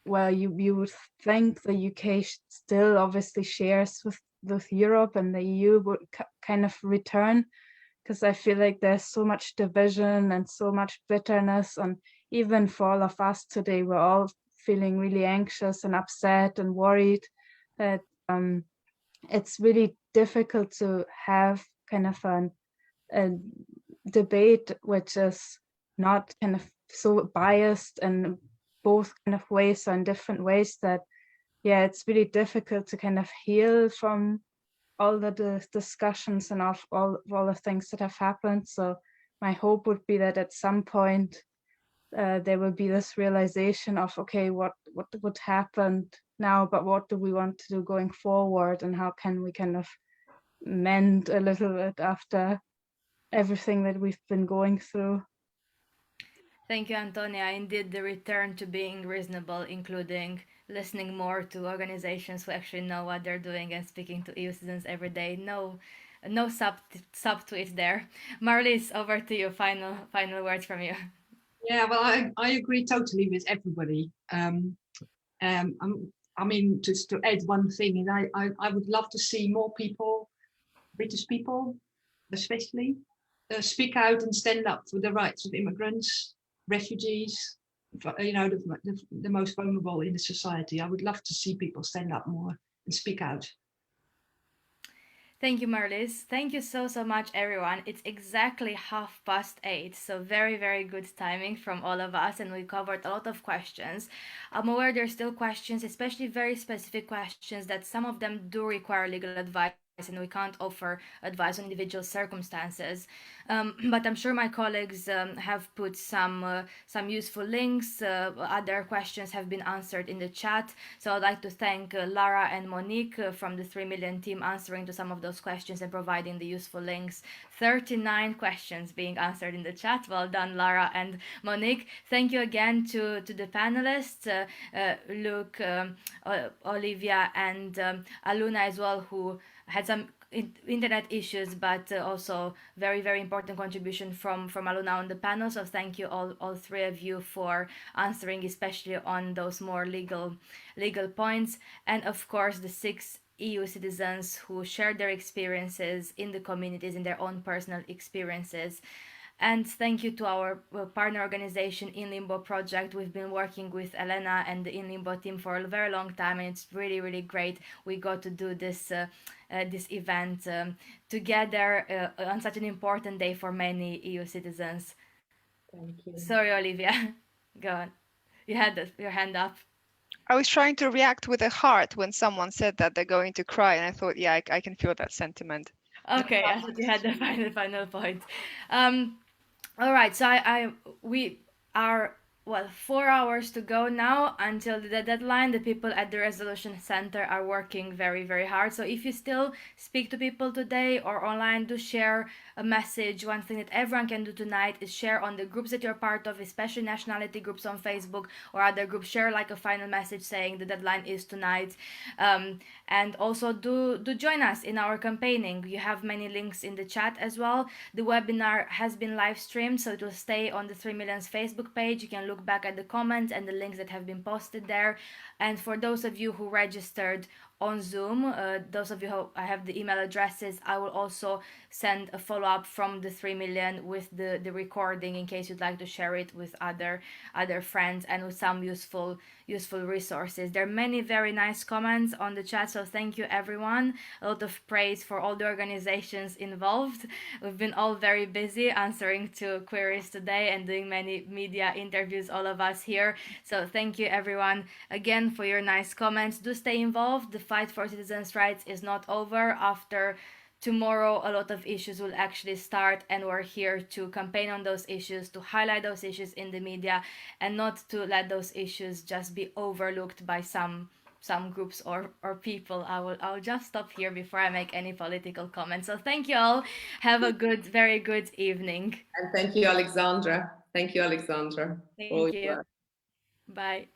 well, you would think the UK still obviously shares with Europe, and the EU would kind of return, because I feel like there's so much division and so much bitterness, and even for all of us today, we're all feeling really anxious and upset and worried that it's really difficult to have kind of a debate which is not kind of so biased in both kind of ways or in different ways, that it's really difficult to kind of heal from all the discussions and all the things that have happened. So my hope would be that at some point there will be this realization of, okay, what would happen now, but what do we want to do going forward, and how can we kind of mend a little bit after everything that we've been going through. Thank you, Antonia. Indeed, the return to being reasonable, including listening more to organizations who actually know what they're doing and speaking to EU citizens every day. No sub-tweet there. Marlese, over to you. Final words from you. Yeah, well, I agree totally with everybody. I mean, just to add one thing, is I would love to see more people, British people especially, speak out and stand up for the rights of immigrants, refugees, you know, the most vulnerable in the society. I would love to see people stand up more and speak out. Thank you, Marlese. Thank you so much, everyone. It's exactly 8:30, so very, very good timing from all of us, and we covered a lot of questions. I'm aware there's still questions, especially very specific questions that some of them do require legal advice, and we can't offer advice on individual circumstances. But I'm sure my colleagues have put some useful links. Other questions have been answered in the chat. So I'd like to thank Lara and Monique from the 3 million team answering to some of those questions and providing the useful links. 39 questions being answered in the chat. Well done, Lara and Monique. Thank you again to the panelists, Luke, Olivia, and Aluna as well, who had some internet issues, but also very, very important contribution from Aluna on the panel. So thank you all three of you for answering, especially on those more legal points. And of course, the 6 EU citizens who shared their experiences in the communities, in their own personal experiences. And thank you to our partner organization, In Limbo project. We've been working with Elena and the In Limbo team for a very long time, and it's really, really great we got to do this event together on such an important day for many EU citizens. Thank you. Sorry, Olivia. Go on. You had your hand up. I was trying to react with a heart when someone said that they're going to cry, and I thought, yeah, I can feel that sentiment. Okay, I thought you had the final point. All right, so we are 4 hours to go now until the deadline. The people at the Resolution Center are working very, very hard. So if you still speak to people today or online, do share a message. One thing that everyone can do tonight is share on the groups that you're part of, especially nationality groups on Facebook or other groups. Share like a final message saying the deadline is tonight. And also do join us in our campaigning. You have many links in the chat as well. The webinar has been live streamed, so it will stay on the 3 Millions Facebook page. You can look back at the comments and the links that have been posted there. And for those of you who registered on Zoom. Those of you who I have the email addresses, I will also send a follow-up from the 3 million with the recording in case you'd like to share it with other friends and with some useful resources. There are many very nice comments on the chat, so thank you everyone. A lot of praise for all the organizations involved. We've been all very busy answering to queries today and doing many media interviews, all of us here. So thank you everyone again for your nice comments. Do stay involved. The fight for citizens' rights is not over. After tomorrow, a lot of issues will actually start, and we're here to campaign on those issues, to highlight those issues in the media, and not to let those issues just be overlooked by some groups or people. I'll just stop here before I make any political comments. So thank you all. Have a very good evening. And thank you, Alexandra. Thank you, Alexandra. Thank you. Bye.